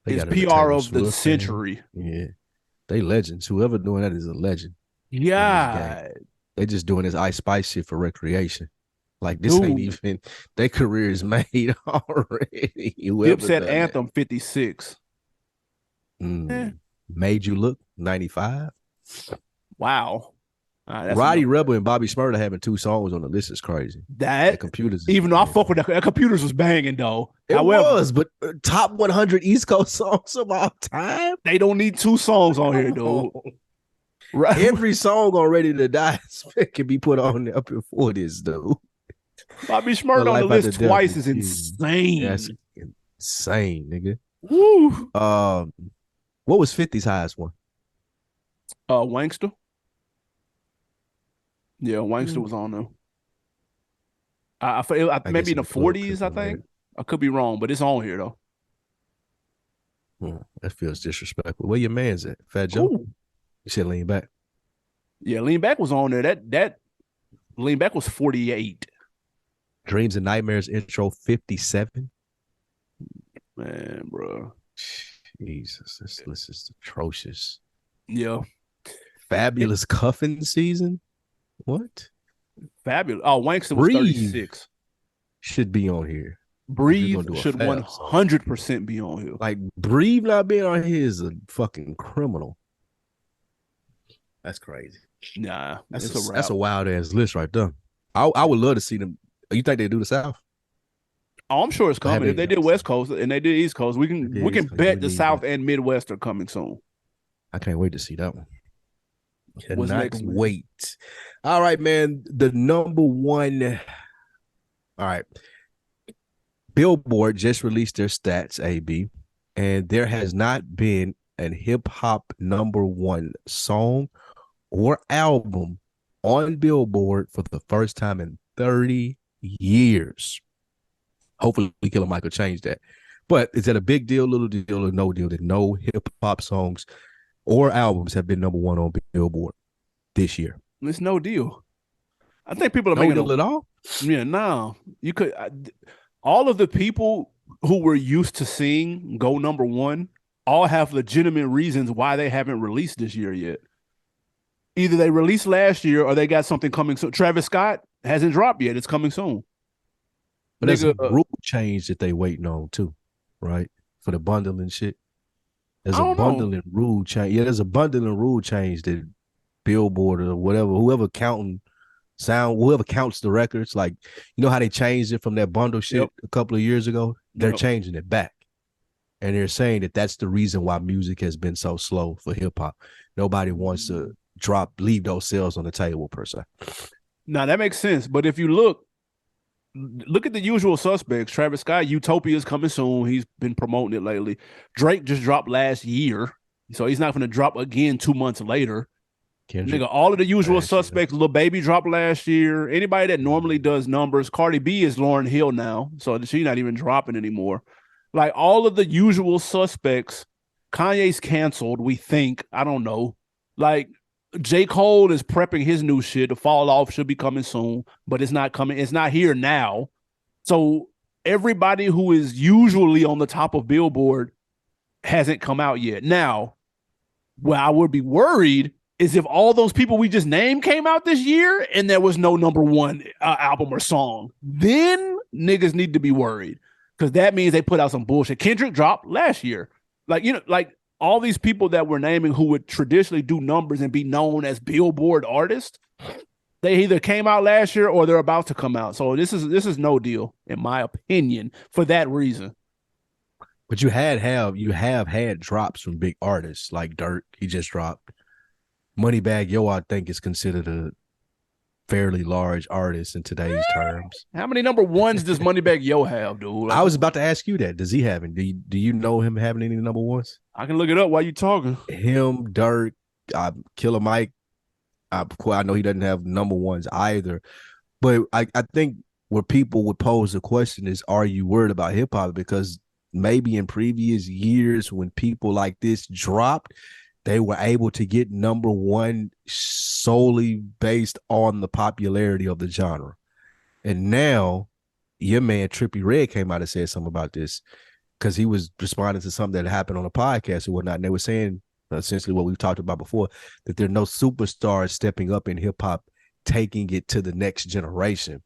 [SPEAKER 1] is PR of the century.
[SPEAKER 2] Yeah. They legends. Whoever doing that is a legend.
[SPEAKER 1] Yeah.
[SPEAKER 2] They just doing this Ice Spice shit for recreation. Like, this ain't even, their career is made already.
[SPEAKER 1] Dipset Anthem, 56.
[SPEAKER 2] Made You Look, 95.
[SPEAKER 1] Wow.
[SPEAKER 2] Roddy Rebel and Bobby Shmurda having 2 songs on the list is crazy.
[SPEAKER 1] That
[SPEAKER 2] computers,
[SPEAKER 1] even though I fuck with that computers was banging though.
[SPEAKER 2] It was, but top 100 East Coast songs of all time.
[SPEAKER 1] They don't need 2 songs on here, dude.
[SPEAKER 2] Right. Every song on Ready to Die can be put on there before this, dude.
[SPEAKER 1] Bobby Shmurda on the list twice is insane.
[SPEAKER 2] That's insane, nigga.
[SPEAKER 1] Woo.
[SPEAKER 2] What was 50's highest one?
[SPEAKER 1] Wankster. Yeah, Wankster was on there. Maybe in the 40s, I think. I could be wrong, but it's on here though.
[SPEAKER 2] That feels disrespectful. Where your man's at? Fat Joe? Ooh. You said Lean Back.
[SPEAKER 1] Yeah, Lean Back was on there. That Lean Back was 48.
[SPEAKER 2] Dreams and Nightmares intro 57.
[SPEAKER 1] Man, bro.
[SPEAKER 2] Jesus, this list is atrocious.
[SPEAKER 1] Yeah.
[SPEAKER 2] Fabulous Cuffin Season. What?
[SPEAKER 1] Fabulous. Oh, Wankster was 36.
[SPEAKER 2] Should be on here.
[SPEAKER 1] Breathe should 100% be on here.
[SPEAKER 2] Like, Breathe not being on here is a fucking criminal. That's crazy.
[SPEAKER 1] Nah,
[SPEAKER 2] that's a wild ass list right there. I would love to see them. You think they do the South?
[SPEAKER 1] Oh, I'm sure it's coming. If they did West Coast and they did East Coast, we can bet the South and Midwest are coming soon.
[SPEAKER 2] I can't wait to see that one. Cannot wait. All right, man. The number one. All right. Billboard just released their stats, AB, and there has not been a hip hop number one song or album on Billboard for the first time in 30 years. Hopefully, Killer Mike will change that. But is that a big deal, little deal, or no deal that no hip hop songs or albums have been number one on Billboard this year?
[SPEAKER 1] It's no deal. I think people are
[SPEAKER 2] no
[SPEAKER 1] making
[SPEAKER 2] deal at all.
[SPEAKER 1] Yeah, no. You could. All of the people who were used to seeing go number one all have legitimate reasons why they haven't released this year yet. Either they released last year or they got something coming soon. Travis Scott hasn't dropped yet. It's coming soon.
[SPEAKER 2] But there's a rule change that they waiting on too, right? For the bundling shit. There's a bundling rule change. Yeah, there's a bundling rule change that Billboard or whatever, whoever counts the records, like, you know how they changed it from that bundle shit a couple of years ago? They're changing it back. And they're saying that that's the reason why music has been so slow for hip hop. Nobody wants to leave those sales on the table per se.
[SPEAKER 1] Now that makes sense. But if you look at the usual suspects. Travis Scott, Utopia is coming soon. He's been promoting it lately. Drake just dropped last year, so he's not going to drop again 2 months later.
[SPEAKER 2] Kendrick,
[SPEAKER 1] nigga, all of the usual suspects. Lil Baby dropped last year. Anybody that normally does numbers. Cardi B is Lauryn Hill now, so she's not even dropping anymore. Like all of the usual suspects. Kanye's canceled, we think. I don't know. Like J. Cole is prepping his new shit. The fall off should be coming soon, but it's not coming. It's not here now. So everybody who is usually on the top of Billboard hasn't come out yet. Now, where I would be worried is if all those people we just named came out this year and there was no number one album or song, then niggas need to be worried because that means they put out some bullshit. Kendrick dropped last year. Like, you know, like all these people that we're naming who would traditionally do numbers and be known as Billboard artists, they either came out last year or they're about to come out. So this is no deal, in my opinion, for that reason.
[SPEAKER 2] But you have had drops from big artists like Dirk. He just dropped. Moneybagg Yo, I think, is considered a fairly large artist in today's terms.
[SPEAKER 1] How many number ones does Moneybagg Yo have, dude? Like,
[SPEAKER 2] I was about to ask you that. Does he have any? Do you know him having any number ones?
[SPEAKER 1] I can look it up while you talking.
[SPEAKER 2] Him, Dirk, Killer Mike. I know he doesn't have number ones either. But I think where people would pose the question is, are you worried about hip hop? Because maybe in previous years when people like this dropped, they were able to get number one solely based on the popularity of the genre. And now your man Trippie Redd came out and said something about this because he was responding to something that happened on a podcast or whatnot. And they were saying essentially what we've talked about before, that there are no superstars stepping up in hip hop, taking it to the next generation.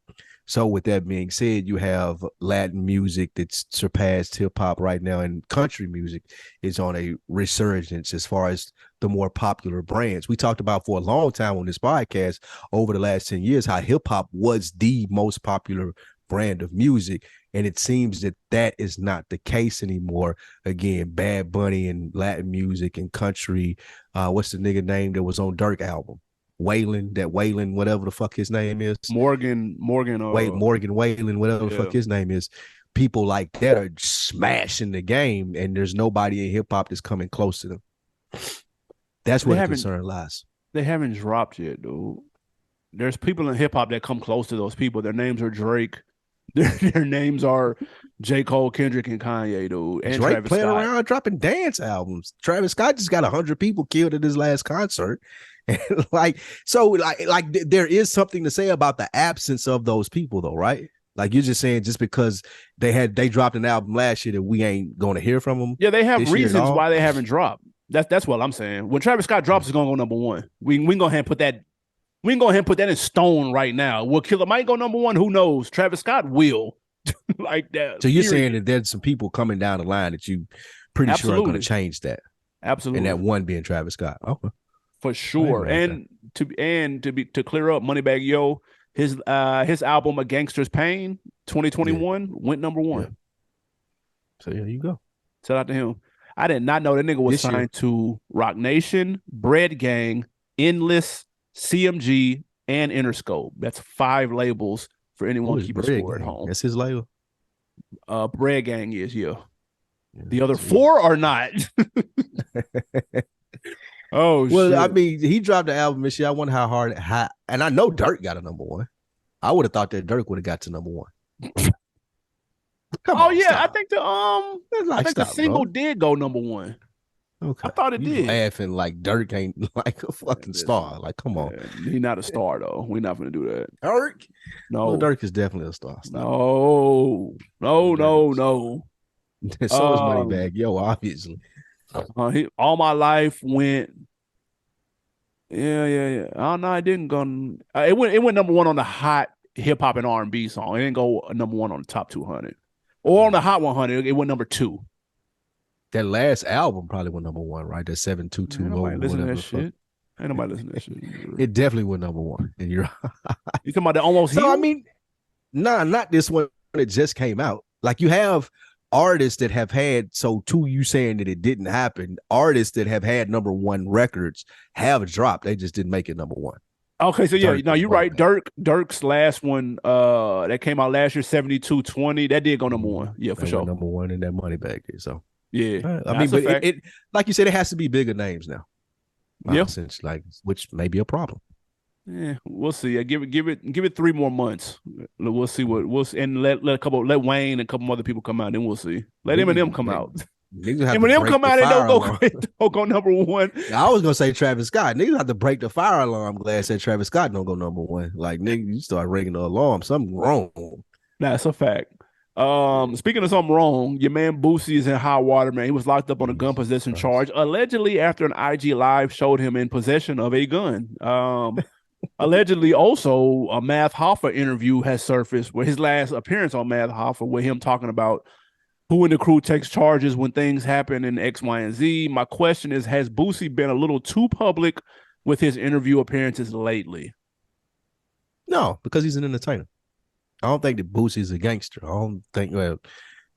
[SPEAKER 2] So with that being said, you have Latin music that's surpassed hip hop right now, and country music is on a resurgence as far as the more popular brands. We talked about for a long time on this podcast over the last 10 years how hip hop was the most popular brand of music, and it seems that that is not the case anymore. Again, Bad Bunny and Latin music and country. What's the nigga name that was on Dirk album? Waylon, whatever the fuck his name is.
[SPEAKER 1] Morgan
[SPEAKER 2] Waylon, whatever the fuck his name is. People like that are smashing the game, and there's nobody in hip hop that's coming close to them. That's where the concern lies.
[SPEAKER 1] They haven't dropped yet, dude. There's people in hip hop that come close to those people. Their names are Drake. Their names are J. Cole, Kendrick, and Kanye, dude. And
[SPEAKER 2] Drake
[SPEAKER 1] Travis
[SPEAKER 2] playing
[SPEAKER 1] Scott.
[SPEAKER 2] around dropping dance albums. Travis Scott just got 100 people killed at his last concert. And like there is something to say about the absence of those people, though, right? Like you're just saying, just because they dropped an album last year that we ain't going to hear from them.
[SPEAKER 1] Yeah, they have reasons why they haven't dropped. That's what I'm saying. When Travis Scott drops, it's gonna go number one. We can go ahead and put that. We can go ahead and put that in stone right now. Will Killer Mike go number one? Who knows? Travis Scott will. Like that.
[SPEAKER 2] So you're saying that there's some people coming down the line that you pretty sure are going to change that.
[SPEAKER 1] Absolutely.
[SPEAKER 2] And that one being Travis Scott. Okay.
[SPEAKER 1] For sure. And to clear up, Moneybagg Yo, his album A Gangster's Pain 2021 went number one.
[SPEAKER 2] Yeah. So there you go.
[SPEAKER 1] Shout out to him. I did not know that nigga was signed to Rock Nation, Bread Gang, Endless, CMG, and Interscope. That's 5 labels for anyone keeping score at home.
[SPEAKER 2] That's his label.
[SPEAKER 1] Bread Gang is, yeah. The other 4 are not. Oh,
[SPEAKER 2] well,
[SPEAKER 1] shit.
[SPEAKER 2] I mean, he dropped the album this year. I wonder how hard, and I know Dirk got a number one. I would have thought that Dirk would have got to number one.
[SPEAKER 1] I think the single did go number one.
[SPEAKER 2] Okay.
[SPEAKER 1] I thought it did.
[SPEAKER 2] Laughing like Dirk ain't like a fucking star. Like, come on.
[SPEAKER 1] He's not a star, though. We're not going to do that.
[SPEAKER 2] Dirk?
[SPEAKER 1] No.
[SPEAKER 2] Well, Dirk is definitely a star.
[SPEAKER 1] No.
[SPEAKER 2] So is Moneybagg Yo, obviously.
[SPEAKER 1] All My Life went. Yeah. Oh no, it didn't go. It went number one on the hot hip hop and R&B song. It didn't go number one on the top 200 or on the hot 100. It went number 2.
[SPEAKER 2] That last album probably went number 1, right? That 7220.
[SPEAKER 1] Ain't nobody listen to that shit. Ain't nobody listen to that shit.
[SPEAKER 2] It definitely went number 1. And you're
[SPEAKER 1] you talking about the Almost Healed?
[SPEAKER 2] I mean, not this one that just came out. Like you have artists that have had, so to you saying that it didn't happen, artists that have had #1 records have dropped. They just didn't make it #1.
[SPEAKER 1] Okay, so yeah,
[SPEAKER 2] Dirk
[SPEAKER 1] no,
[SPEAKER 2] is
[SPEAKER 1] you're
[SPEAKER 2] one of
[SPEAKER 1] right.
[SPEAKER 2] them.
[SPEAKER 1] Dirk's last one, that came out last year, 7220. That did go #1. Yeah, for
[SPEAKER 2] They went
[SPEAKER 1] sure.
[SPEAKER 2] #1 in that money back there. So
[SPEAKER 1] Yeah,
[SPEAKER 2] I mean,
[SPEAKER 1] that's a
[SPEAKER 2] but
[SPEAKER 1] fact.
[SPEAKER 2] it like you said, it has to be bigger names now.
[SPEAKER 1] Yeah,
[SPEAKER 2] Since like, which may be a problem.
[SPEAKER 1] yeah, we'll see. Give it 3 more months. We'll see we'll see. And let Wayne and a couple other people come out, then we'll see. Let Eminem come out.
[SPEAKER 2] Niggas have to
[SPEAKER 1] Eminem
[SPEAKER 2] break
[SPEAKER 1] come
[SPEAKER 2] the
[SPEAKER 1] out and
[SPEAKER 2] fire alarm.
[SPEAKER 1] don't go #1.
[SPEAKER 2] I was gonna say Travis Scott. Niggas have to break the fire alarm. I'm glad I said Travis Scott don't go #1. Like, nigga, you start ringing the alarm. Something wrong.
[SPEAKER 1] That's a fact. Speaking of something wrong, your man Boosie is in hot water, man. He was locked up on a gun
[SPEAKER 2] Jesus
[SPEAKER 1] possession
[SPEAKER 2] Christ.
[SPEAKER 1] charge, allegedly after an IG live showed him in possession of a gun. Allegedly, also, a Math Hoffa interview has surfaced where his last appearance on Math Hoffa, with him talking about who in the crew takes charges when things happen in X, Y, and Z. My question is, has Boosie been a little too public with his interview appearances lately?
[SPEAKER 2] No, because he's an entertainer. I don't think that Boosie's a gangster. I don't think, well,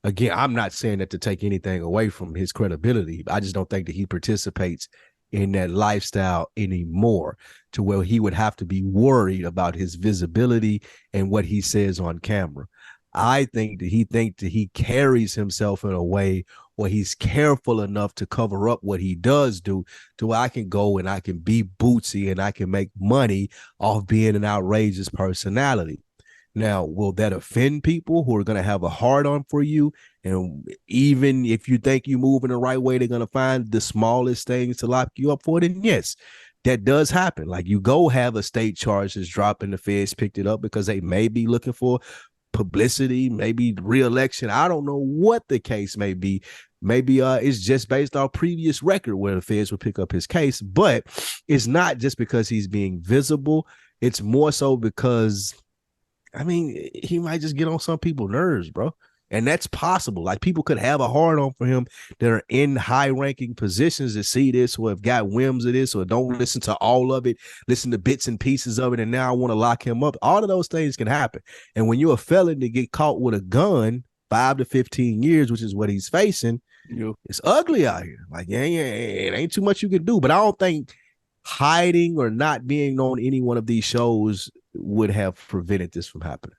[SPEAKER 2] again, I'm not saying that to take anything away from his credibility. I just don't think that he participates in that lifestyle anymore to where he would have to be worried about his visibility and what he says on camera. I think that he carries himself in a way where he's careful enough to cover up what he does do, to where I can go and I can be Bootsy and I can make money off being an outrageous personality. Now, will that offend people who are going to have a hard on for you? And even if you think you move in the right way, they're going to find the smallest things to lock you up for. Then yes, that does happen. Like, you go have a state charge that's dropping, the feds picked it up because they may be looking for publicity, maybe re-election. I don't know what the case may be. Maybe it's just based on previous record where the feds would pick up his case, but it's not just because he's being visible. It's more so because, I mean, he might just get on some people's nerves, bro. And that's possible. Like, people could have a hard on for him that are in high ranking positions that see this or have got whims of this or don't listen to all of it, listen to bits and pieces of it, and now I want to lock him up. All of those things can happen. And when you're a felon to get caught with a gun, 5 to 15 years, which is what he's facing, it's ugly out here. Like, yeah, it ain't too much you can do. But I don't think hiding or not being on any one of these shows would have prevented this from happening.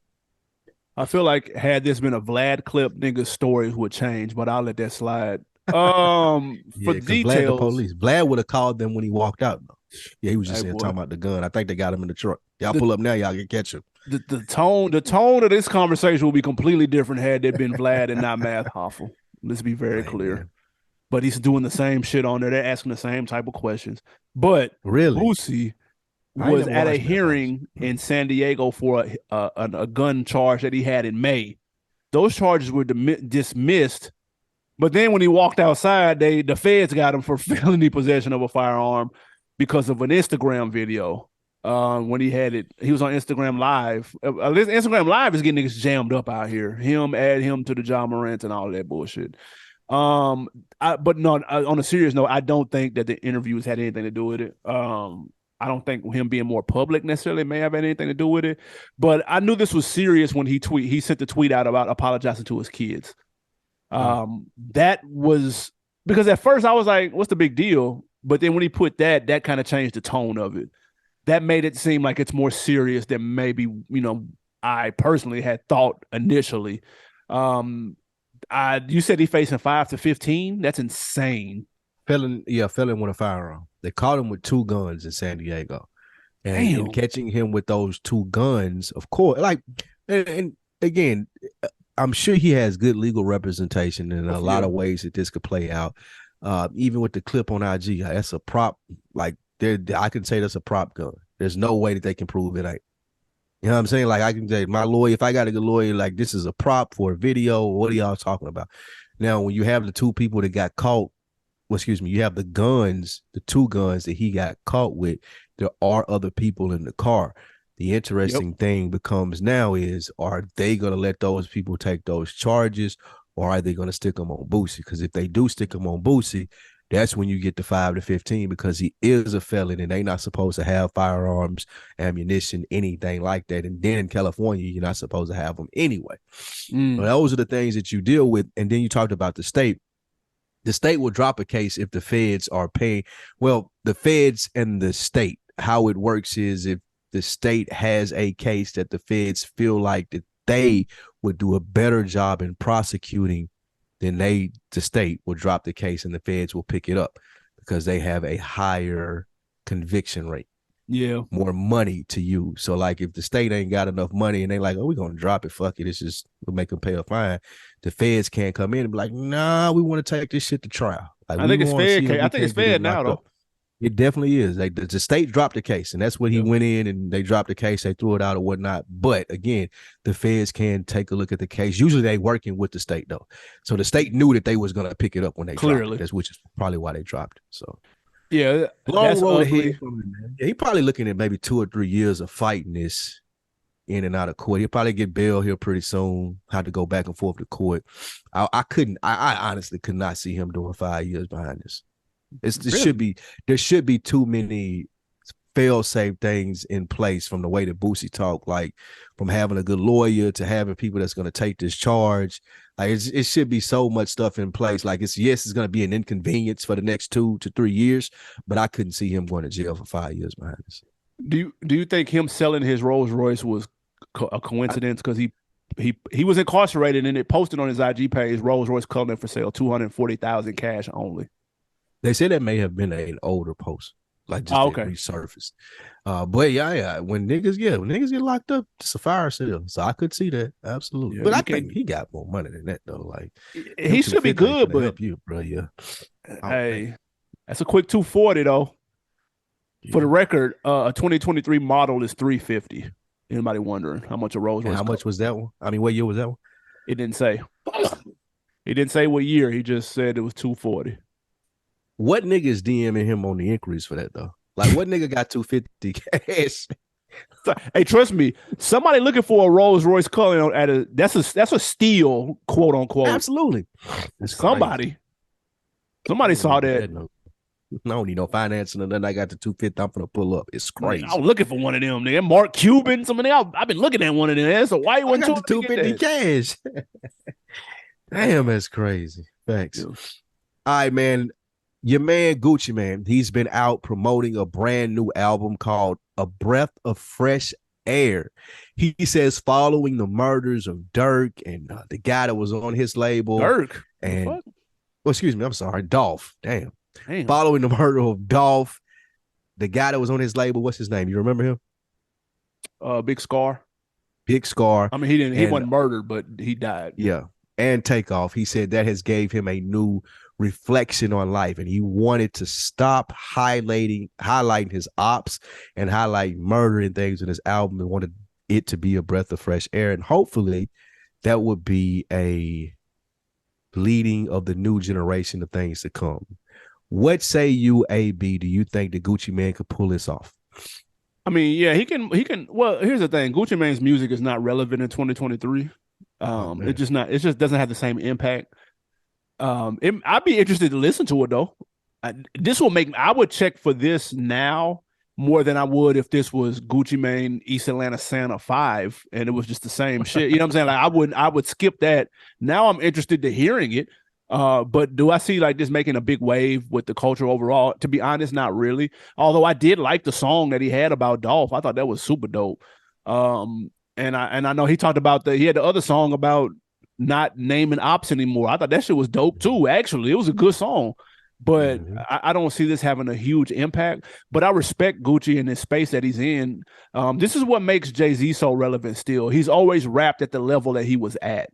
[SPEAKER 1] I feel like had this been a Vlad clip, niggas' stories would change, but I'll let that slide. For details,
[SPEAKER 2] Vlad the police. Vlad would have called them when he walked out. Yeah, he was just talking about the gun. I think they got him in the truck. Y'all pull up now, y'all can catch him.
[SPEAKER 1] The tone of this conversation will be completely different had it been Vlad and not Math Hoffa. Let's be very clear. Man. But he's doing the same shit on there. They're asking the same type of questions. But
[SPEAKER 2] really,
[SPEAKER 1] Boosie was at a hearing in San Diego for a gun charge that he had in May. Those charges were dismissed, but then when he walked outside, the feds got him for felony possession of a firearm because of an Instagram video. When he had it, he was on Instagram Live. Instagram Live is getting niggas jammed up out here. Add him to the John Morant and all that bullshit. But no, on a serious note, I don't think that the interviews had anything to do with it. I don't think him being more public necessarily may have anything to do with it. But I knew this was serious when he sent the tweet out about apologizing to his kids. That was because at first I was like, what's the big deal? But then when he put that kind of changed the tone of it. That made it seem like it's more serious than maybe, I personally had thought initially. You said he facing 5 to 15? That's insane.
[SPEAKER 2] Felon with a firearm. They caught him with 2 guns in San Diego. And catching him with those 2 guns, of course, like, and again, I'm sure he has good legal representation in a lot of ways that this could play out. Even with the clip on IG, that's a prop. Like, I can say that's a prop gun. There's no way that they can prove it ain't. You know what I'm saying? Like, I can say, my lawyer, if I got a good lawyer, like, this is a prop for a video. What are y'all talking about? Now, when you have the 2 people that got caught, you have the 2 guns that he got caught with, there are other people in the car. The interesting thing becomes now is, are they going to let those people take those charges, or are they going to stick them on Boosie? Because if they do stick them on Boosie, that's when you get the 5 to 15 because he is a felon and they not supposed to have firearms, ammunition, anything like that. And then in California, you're not supposed to have them anyway. Well, those are the things that you deal with. And then you talked about the state. The state will drop a case if the feds are paying. Well, the feds and the state, how it works is if the state has a case that the feds feel like that they would do a better job in prosecuting, then the state will drop the case and the feds will pick it up because they have a higher conviction rate.
[SPEAKER 1] Yeah.
[SPEAKER 2] More money to use. So like if the state ain't got enough money and they like, oh, we're gonna drop it, fuck it, it's just we'll make them pay a fine. The feds can't come in and be like, nah, we want to take this shit to trial. Like,
[SPEAKER 1] I think it's fair. I think it's fair now though.
[SPEAKER 2] It definitely is. Like the state dropped the case, and that's what he went in and they dropped the case, they threw it out or whatnot. But again, the feds can take a look at the case. Usually they working with the state though. So the state knew that they was gonna pick it up when they dropped it. That's which is probably why they dropped it. So
[SPEAKER 1] yeah,
[SPEAKER 2] long road ahead from him, man. Yeah, he probably looking at maybe 2 or 3 years of fighting this in and out of court. He'll probably get bail here pretty soon. Have to go back and forth to court. I honestly could not see him doing 5 years behind this. There should be too many fail-safe things in place from the way that Boosie talk, like from having a good lawyer to having people that's going to take this charge. Like it should be so much stuff in place. Like it's going to be an inconvenience for the next 2 to 3 years, but I couldn't see him going to jail for 5 years behind this.
[SPEAKER 1] Do you think him selling his Rolls Royce was a coincidence? Because he was incarcerated and it posted on his IG page, Rolls Royce coming for sale, 240,000 cash only.
[SPEAKER 2] They said that may have been an older post, like just resurfaced. But yeah, when niggas get locked up, it's a fire sale. So I could see that absolutely. Yeah, but I think he got more money than that though. Like
[SPEAKER 1] he should be good, but
[SPEAKER 2] help you, bro. Yeah.
[SPEAKER 1] Hey, that's a quick 240 though. Yeah. For the record, a 2023 model is 350. Anybody wondering how much a Rolls Royce?
[SPEAKER 2] How much was that one? I mean, what year was that one?
[SPEAKER 1] It didn't say. He didn't say what year. He just said it was 240.
[SPEAKER 2] What nigga is DMing him on the inquiries for that though? Like what nigga got 250 cash?
[SPEAKER 1] Hey, trust me, somebody looking for a Rolls Royce color that's a steal, quote unquote.
[SPEAKER 2] Absolutely.
[SPEAKER 1] Somebody saw that.
[SPEAKER 2] I don't need no financing and then I got the 250. I'm gonna pull up. It's crazy.
[SPEAKER 1] I was looking for one of them. Nigga. Mark Cuban, some of them. I've been looking at one of them. So why you want
[SPEAKER 2] 250 cash? Damn, that's crazy. Facts. Yeah. All right, man. Your man Gucci Mane, he's been out promoting a brand new album called A Breath of Fresh Air. He says following the murders of Dirk and the guy that was on his label.
[SPEAKER 1] Dirk?
[SPEAKER 2] And, excuse me, I'm sorry, Dolph. Damn. Following the murder of Dolph, the guy that was on his label, what's his name? You remember him?
[SPEAKER 1] Big Scar.
[SPEAKER 2] Big Scar.
[SPEAKER 1] I mean, he wasn't murdered, but he died.
[SPEAKER 2] Yeah. And Takeoff. He said that has gave him a new reflection on life, and he wanted to stop highlighting his ops and highlight murder and things in his album and wanted it to be a breath of fresh air. And hopefully that would be a leading of the new generation of things to come. What say you, AB? Do you think that Gucci Mane could pull this off?
[SPEAKER 1] I mean, yeah, he can. Well, here's the thing. Gucci Mane's music is not relevant in 2023. It just doesn't have the same impact. I'd be interested to listen to it though. I would check for this now more than I would if this was Gucci Mane East Atlanta Santa 5 and it was just the same shit. You know what I'm saying? Like I would skip that. Now I'm interested to hearing it. But do I see like this making a big wave with the culture overall? To be honest, not really. Although I did like the song that he had about Dolph. I thought that was super dope. And I know he talked about he had the other song about not naming ops anymore. I thought that shit was dope too. Actually, it was a good song, but I don't see this having a huge impact. But I respect Gucci in this space that he's in. This is what makes Jay-Z so relevant still. He's always rapped at the level that he was at.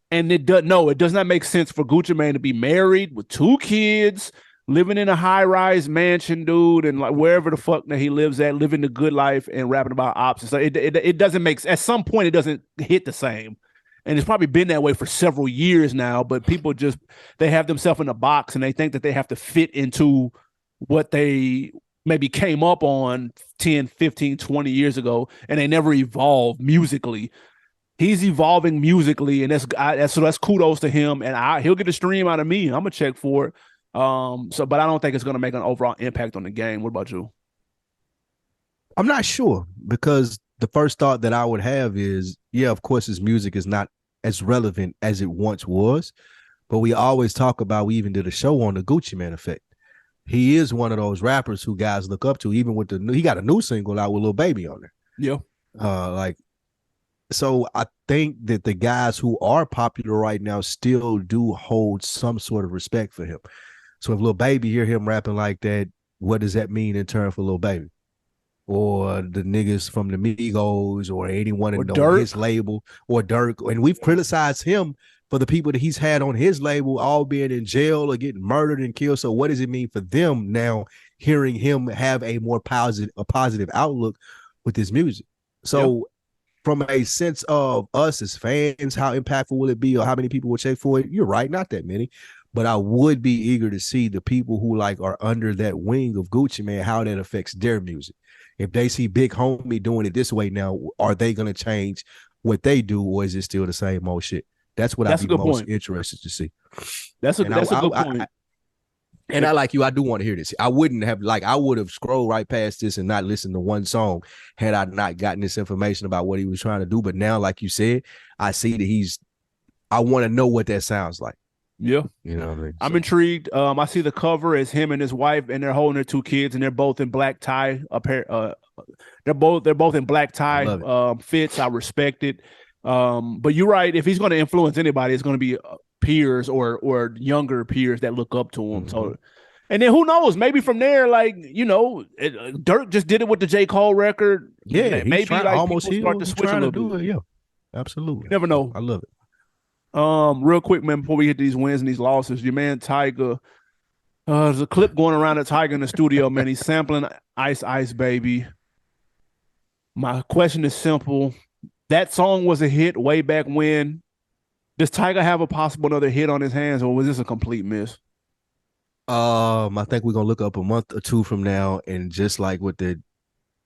[SPEAKER 1] And it does not make sense for Gucci Mane to be married with 2 kids, living in a high-rise mansion, dude, and like wherever the fuck that he lives at, living the good life and rapping about ops. So it doesn't make at some point it doesn't hit the same. And it's probably been that way for several years now, but people they have themselves in a box and they think that they have to fit into what they maybe came up on 10, 15, 20 years ago, and they never evolved musically. He's evolving musically, and that's kudos to him, and he'll get a stream out of me. I'm going to check for it. But I don't think it's gonna make an overall impact on the game. What about you?
[SPEAKER 2] I'm not sure because the first thought that I would have is, yeah, of course, his music is not as relevant as it once was, but we always talk about. We even did a show on the Gucci Man effect. He is one of those rappers who guys look up to. Even with he got a new single out with Lil Baby on there.
[SPEAKER 1] Yeah.
[SPEAKER 2] Like, so I think that the guys who are popular right now still do hold some sort of respect for him. So if Lil Baby hear him rapping like that, what does that mean in turn for Lil Baby? Or the niggas from the Migos or anyone on his label or Dirk. And we've criticized him for the people that he's had on his label all being in jail or getting murdered and killed. So what does it mean for them now hearing him have a more positive outlook with his music? So from a sense of us as fans, how impactful will it be or how many people will check for it? You're right, not that many. But I would be eager to see the people who like are under that wing of Gucci Man, how that affects their music. If they see Big Homie doing it this way now, are they going to change what they do, or is it still the same old shit? That's what I'd be most interested to see.
[SPEAKER 1] That's a good point.
[SPEAKER 2] And I like you. I do want to hear this. I would have scrolled right past this and not listened to one song had I not gotten this information about what he was trying to do. But now, like you said, I see that I want to know what that sounds like.
[SPEAKER 1] Yeah.
[SPEAKER 2] You know what I mean?
[SPEAKER 1] I'm intrigued. I see the cover as him and his wife, and they're holding their two kids, and they're both in black tie. They're both in black tie fits. I respect it. But you're right. If he's going to influence anybody, it's going to be peers or younger peers that look up to him. Mm-hmm. So, and then who knows? Maybe from there, like Dirk just did it with the J. Cole record.
[SPEAKER 2] Yeah,
[SPEAKER 1] maybe like almost people start to switch a little bit.
[SPEAKER 2] Yeah, absolutely.
[SPEAKER 1] You never know.
[SPEAKER 2] I love it.
[SPEAKER 1] Real quick, man, before we hit these wins and these losses, your man Tyga, there's a clip going around of Tyga in the studio, man. He's sampling Ice Baby. My question is simple. That song was a hit way back when. Does Tyga have a possible another hit on his hands, or was this a complete miss?
[SPEAKER 2] I think we're gonna look up a month or two from now, and just like with the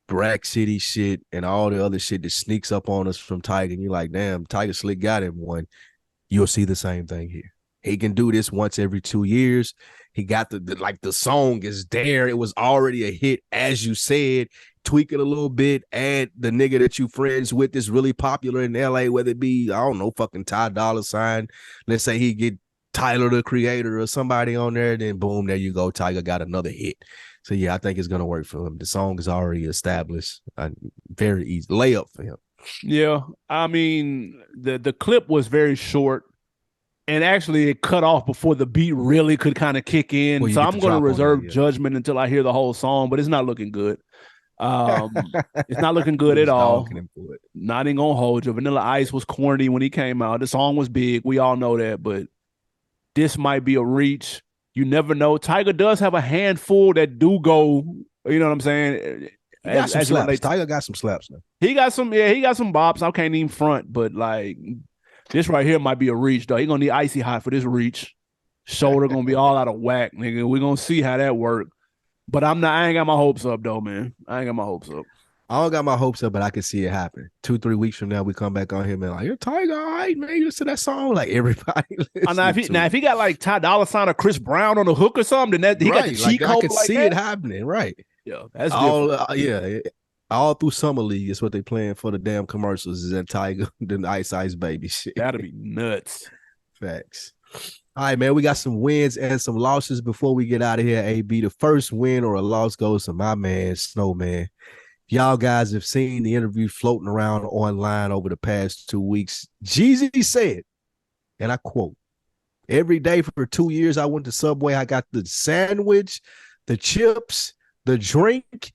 [SPEAKER 2] Brack City shit and all the other shit that sneaks up on us from Tyga, and you're like, damn, Tyga Slick got him one. You'll see the same thing here. He can do this once every 2 years. He got the song is there. It was already a hit, as you said. Tweak it a little bit. Add the nigga that you friends with is really popular in LA, whether it be, I don't know, fucking Ty Dolla $ign. Let's say he get Tyler the Creator or somebody on there, then boom, there you go. Tyga got another hit. So yeah, I think it's gonna work for him. The song is already established. Very easy layup for him.
[SPEAKER 1] Yeah, I mean, the clip was very short, and actually it cut off before the beat really could kind of kick in. Well, so I'm going to reserve judgment until I hear the whole song, but it's not looking good. It's not looking good at all. Not even going to hold you. Vanilla Ice was corny when he came out. The song was big. We all know that, but this might be a reach. You never know. Tyga does have a handful that do go, you know what I'm saying?
[SPEAKER 2] He got some slaps. Tyga got some slaps now.
[SPEAKER 1] He got some bops. I can't even front, but like this right here might be a reach, though. He gonna need Icy Hot for this reach. Shoulder gonna be all out of whack, nigga. We're gonna see how that work. But I ain't got my hopes up though, man. I ain't got my hopes up.
[SPEAKER 2] I don't got my hopes up, but I can see it happen. 2-3 weeks from now, we come back on here, man. Like, you're Tyga, all right, man. You listen to that song, like everybody.
[SPEAKER 1] If he got like Ty Dolla $ign or Chris Brown on the hook or something, then he got the cheat code.
[SPEAKER 2] I can see it happening, right?
[SPEAKER 1] Yeah, that's
[SPEAKER 2] different. All through Summer League is what they playing for the damn commercials. Is that Tyga, the Ice Baby shit?
[SPEAKER 1] That'd be nuts.
[SPEAKER 2] Facts. All right, man. We got some wins and some losses before we get out of here. AB, the first win or a loss goes to my man Snowman. Y'all guys have seen the interview floating around online over the past 2 weeks. Jeezy said, and I quote, "Every day for 2 years I went to Subway. I got the sandwich, the chips, the drink,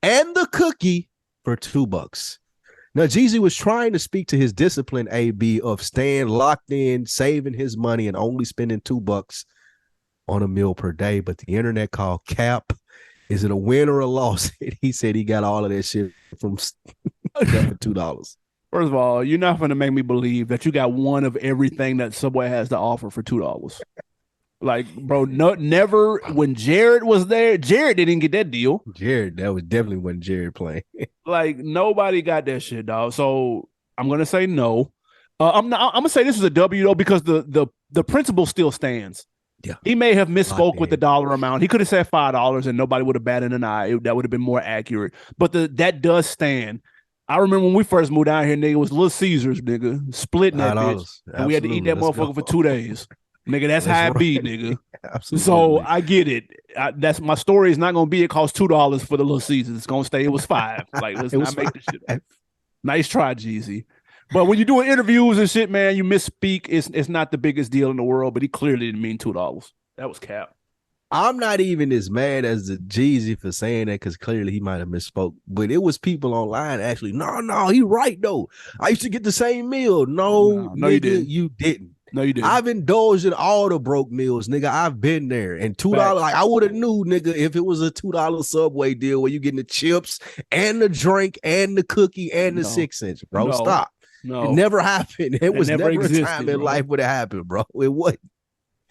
[SPEAKER 2] and the cookie for $2." Now, Jeezy was trying to speak to his discipline, AB, of staying locked in, saving his money, and only spending $2 on a meal per day. But the internet called cap. Is it a win or a loss? He said he got all of that shit from for $2.
[SPEAKER 1] First of all, you're not going to make me believe that you got one of everything that Subway has to offer for $2. Like, bro, never. When Jared was there, Jared didn't get that deal.
[SPEAKER 2] That was definitely when Jared playing.
[SPEAKER 1] Like, nobody got that shit, dog. So I'm gonna say no. I'm gonna say this is a W though, because the principle still stands.
[SPEAKER 2] Yeah.
[SPEAKER 1] He may have
[SPEAKER 2] Locked
[SPEAKER 1] misspoke with the
[SPEAKER 2] in.
[SPEAKER 1] dollar amount. He could have said $5 and nobody would have batted an eye. That would have been more accurate. But that does stand. I remember when we first moved down here, nigga, it was Little Caesars, nigga, splitting that bitch.
[SPEAKER 2] $5.
[SPEAKER 1] And we had to eat
[SPEAKER 2] Absolutely.
[SPEAKER 1] that
[SPEAKER 2] Let's go.
[SPEAKER 1] motherfucker for 2 days. Nigga, that's
[SPEAKER 2] Let's
[SPEAKER 1] how it
[SPEAKER 2] run.
[SPEAKER 1] be, nigga. So
[SPEAKER 2] Absolutely.
[SPEAKER 1] I get it. That's my story is not gonna be it cost $2 for the Little Caesars. It's gonna stay, it was 5. Like, let's
[SPEAKER 2] It was
[SPEAKER 1] not make
[SPEAKER 2] fine.
[SPEAKER 1] this shit up. Nice try, Jeezy. But when you're doing interviews and shit, man, you misspeak. It's not the biggest deal in the world, but he clearly didn't mean $2. That was cap.
[SPEAKER 2] I'm not even as mad as the Jeezy for saying that because clearly he might have misspoke. But it was people online actually, no, he right though. I used to get the same meal. No,
[SPEAKER 1] No,
[SPEAKER 2] nigga, you didn't.
[SPEAKER 1] No, you didn't.
[SPEAKER 2] I've indulged in all the broke meals, nigga. I've been there. And $2, like I would have knew, nigga, if it was a $2 Subway deal where you getting the chips and the drink and the cookie and the 6-inch, bro. Stop.
[SPEAKER 1] No.
[SPEAKER 2] It never happened. It was never
[SPEAKER 1] existed,
[SPEAKER 2] a time in life where it happened, bro. It wasn't.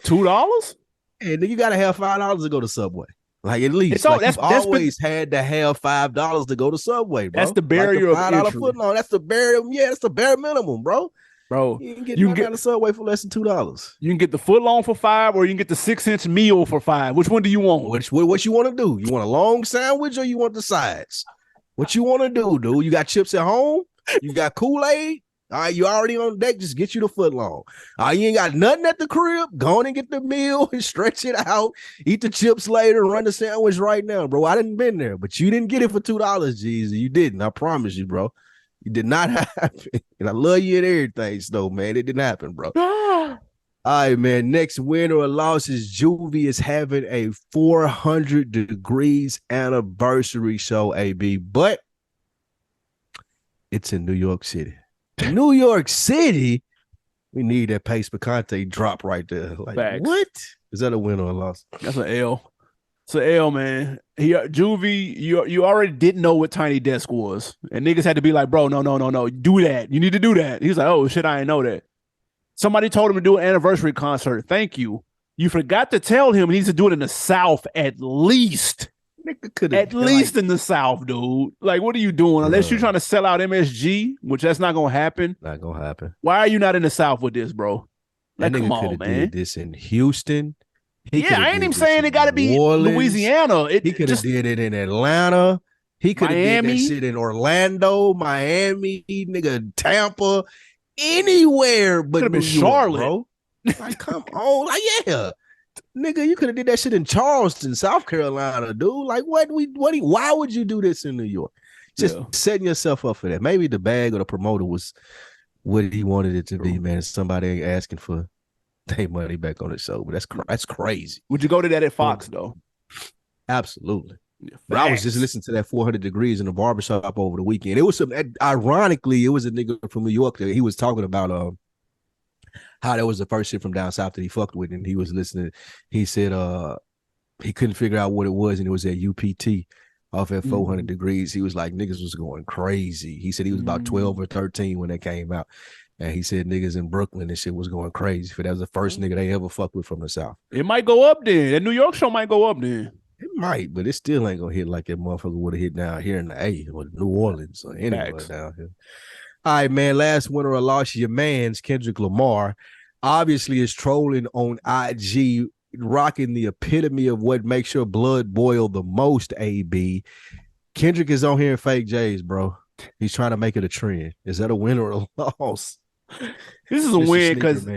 [SPEAKER 1] $2?
[SPEAKER 2] And then you gotta have $5 to go to Subway. Like at least
[SPEAKER 1] it's all,
[SPEAKER 2] like
[SPEAKER 1] that's
[SPEAKER 2] always had to have $5 to go to Subway, bro.
[SPEAKER 1] That's the barrier
[SPEAKER 2] like the $5
[SPEAKER 1] of
[SPEAKER 2] foot long. That's the barrier. Yeah, that's the bare minimum, bro.
[SPEAKER 1] Bro,
[SPEAKER 2] you can get a Subway for less than $2.
[SPEAKER 1] You can get the foot long for $5, or you can get the 6-inch meal for $5. Which one do you want?
[SPEAKER 2] What you want to do? You want a long sandwich or you want the sides? What you want to do, dude? You got chips at home? You got Kool-Aid? All right, you already on deck. Just get you the foot long. You ain't got nothing at the crib. Go on and get the meal and stretch it out. Eat the chips later. Run the sandwich right now, bro. I didn't been there, but you didn't get it for $2, Jeezy. You didn't. I promise you, bro. It did not happen. And I love you and everything, though, man. It didn't happen, bro. All right, man. Next winner or loss is Juvie is having a 400 degrees anniversary show, AB, but it's in New York City. New York City, we need that Pace Picante drop right there. Like,
[SPEAKER 1] Facts.
[SPEAKER 2] What? Is that a win or a loss?
[SPEAKER 1] That's an L. It's an L, man. Juvie, you already didn't know what Tiny Desk was. And niggas had to be like, bro, no. Do that. You need to do that. He's like, oh, shit, I didn't know that. Somebody told him to do an anniversary concert. Thank you. You forgot to tell him he needs to do it in the South at least. At least in the South, dude. Like, what are you doing? Unless you're trying to sell out MSG, which that's not gonna happen.
[SPEAKER 2] Not gonna happen.
[SPEAKER 1] Why are you not in the South with this, bro? Like,
[SPEAKER 2] that nigga
[SPEAKER 1] come on,
[SPEAKER 2] man.
[SPEAKER 1] Did
[SPEAKER 2] this in Houston.
[SPEAKER 1] I ain't even saying it got to be Louisiana.
[SPEAKER 2] He could have did it in Atlanta. He could have did that shit in Orlando, Miami, nigga, Tampa, anywhere but New York,
[SPEAKER 1] Charlotte,
[SPEAKER 2] bro. Like, come on, like yeah. Nigga, you could have did that shit in Charleston, South Carolina, dude. Like, why would you do this in New York? Just setting yourself up for that. Maybe the bag or the promoter was what he wanted it to be, man. Somebody ain't asking for their money back on the show, but that's crazy.
[SPEAKER 1] Would you go to that at Fox, though?
[SPEAKER 2] Absolutely. Yeah, but I was just listening to that 400 Degrees in the barbershop over the weekend. It was ironically, it was a nigga from New York that he was talking about how that was the first shit from down south that he fucked with, and he was listening. He said he couldn't figure out what it was, and it was at UPT off at 400 Degrees. He was like, niggas was going crazy. He said he was about 12 or 13 when that came out, and he said niggas in Brooklyn and shit was going crazy. For that was the first nigga they ever fucked with from the south.
[SPEAKER 1] It might go up then. That New York show might go up then.
[SPEAKER 2] It might, but it still ain't gonna hit like that motherfucker would have hit down here in the A or New Orleans or anywhere down here. All right, man. Last winner or loss, your man's Kendrick Lamar obviously is trolling on IG, rocking the epitome of what makes your blood boil the most, AB. Kendrick is on here in fake J's, bro. He's trying to make it a trend. Is that a win or a loss?
[SPEAKER 1] This is a win because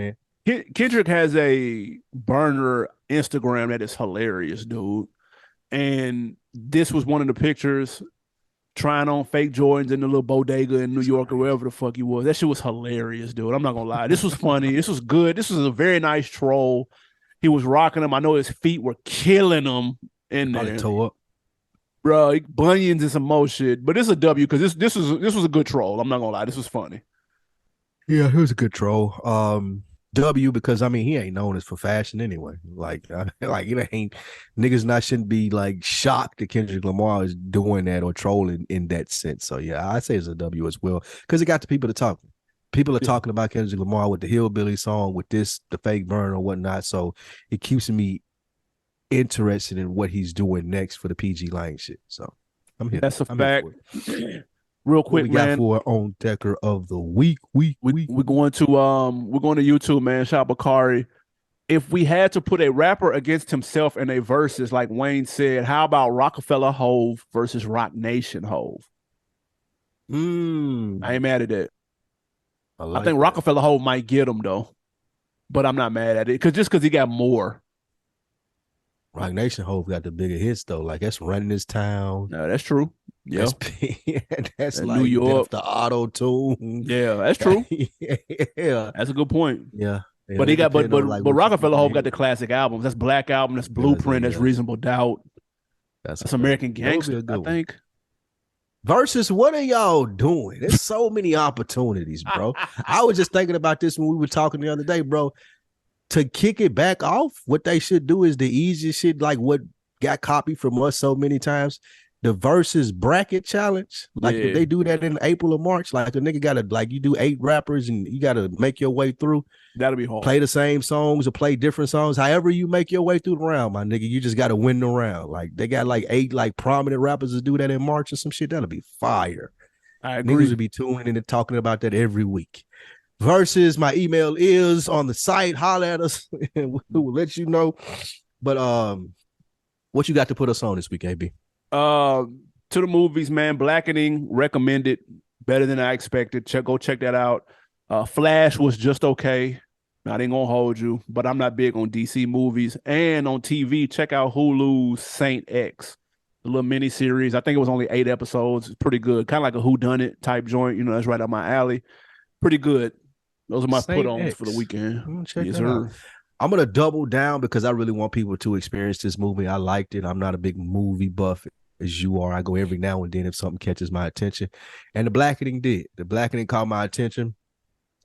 [SPEAKER 1] Kendrick has a burner Instagram that is hilarious, dude. And this was one of the pictures trying on fake Jordans in the little bodega in New York or wherever the fuck he was. That shit was hilarious, dude. I'm not gonna lie. This was funny. This was good. This was a very nice troll. He was rocking them. I know his feet were killing him in there.
[SPEAKER 2] Toe up.
[SPEAKER 1] Bro, bunions and some more shit. But it's a W because this was a good troll. I'm not gonna lie. This was funny.
[SPEAKER 2] Yeah, it was a good troll. W because I mean he ain't known as for fashion anyway. Like it ain't niggas shouldn't be like shocked that Kendrick Lamar is doing that or trolling in that sense. So yeah, I say it's a W as well because it got the people to talk. People are talking about Kendrick Lamar with the Hillbilly song, with the fake burn or whatnot. So it keeps me interested in what he's doing next for the PG Lang shit. So I'm here.
[SPEAKER 1] That's a fact. Real quick,
[SPEAKER 2] what we got for our own Decker of the week.
[SPEAKER 1] We're going to YouTube, man. Shout out Bakari. if we had to put a rapper against himself in a versus, like Wayne said, how about Rockefeller Hove versus Rock Nation Hove? I ain't mad at that. I think Rockefeller Hove might get him though, but I'm not mad at it because he got more.
[SPEAKER 2] Rock Nation Hove got the bigger hits though. Like that's Running This Town.
[SPEAKER 1] No, that's true. Yeah,
[SPEAKER 2] that's like
[SPEAKER 1] New York,
[SPEAKER 2] the auto tune.
[SPEAKER 1] Yeah, that's true.
[SPEAKER 2] Yeah,
[SPEAKER 1] that's a good point.
[SPEAKER 2] Yeah.
[SPEAKER 1] But he got, but Rockefeller Hove got the classic albums. That's Black Album. That's Blueprint. That's Reasonable Doubt. That's American Gangster, I think.
[SPEAKER 2] Versus, what are y'all doing? There's so many opportunities, bro. I was just thinking about this when we were talking the other day, bro. To kick it back off, what they should do is the easiest shit, like what got copied from us so many times. The versus bracket challenge, like if they do that in April or March, like a nigga gotta, like, you do 8 rappers and you gotta make your way through.
[SPEAKER 1] That'll be hard.
[SPEAKER 2] Play the same songs or play different songs. However you make your way through the round, my nigga, you just gotta win the round. Like they got like 8 like prominent rappers to do that in March or some shit. That'll be fire.
[SPEAKER 1] I agree.
[SPEAKER 2] Niggas will be tuning in and talking about that every week. Versus, my email is on the site. Holler at us and we will let you know. But what you got to put us on this week, AB?
[SPEAKER 1] To the movies, man. Blackening, recommended, better than I expected. Go check that out. Flash was just okay. I ain't gonna hold you, but I'm not big on DC movies. And on TV, check out Hulu's Saint X, the little mini series. I think it was only 8 episodes. It's pretty good, kind of like a whodunit type joint. You know, that's right up my alley. Pretty good. Those are my put-ons for the weekend.
[SPEAKER 2] Check that out. I'm going to double down because I really want people to experience this movie. I liked it. I'm not a big movie buff as you are. I go every now and then if something catches my attention. And The Blackening did. The Blackening caught my attention.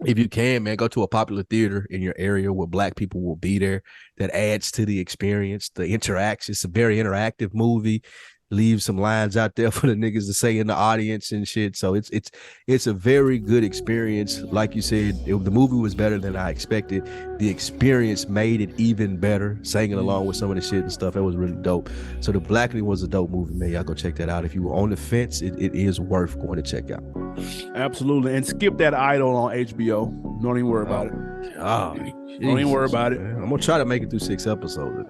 [SPEAKER 2] If you can, man, go to a popular theater in your area where Black people will be there. That adds to the experience, the interaction. It's a very interactive movie. Leave some lines out there for the niggas to say in the audience and shit. So it's a very good experience. Like you said, the movie was better than I expected. The experience made it even better. Singing along with some of the shit and stuff, that was really dope. So The Blackening was a dope movie, man. Y'all go check that out. If you were on the fence, it is worth going to check out.
[SPEAKER 1] Absolutely. And skip that Idol on HBO. Don't even worry about it.
[SPEAKER 2] Oh,
[SPEAKER 1] don't even worry about it.
[SPEAKER 2] I'm gonna try to make it through 6 episodes.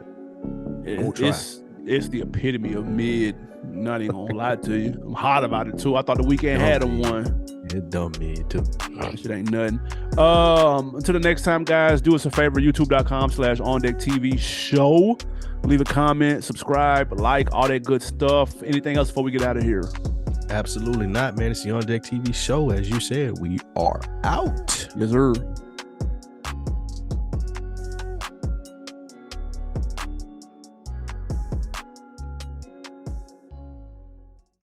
[SPEAKER 1] It's the epitome of mid. Not even gonna lie to you. I'm hot about it too. I thought the weekend had a one.
[SPEAKER 2] It's dumb mid too.
[SPEAKER 1] That shit ain't nothing. Until the next time, guys, do us a favor, youtube.com/OnDeckTV show. Leave a comment, subscribe, like, all that good stuff. Anything else before we get out of here?
[SPEAKER 2] Absolutely not, man. It's the On Deck TV show. As you said, we are out.
[SPEAKER 1] Yes, sir.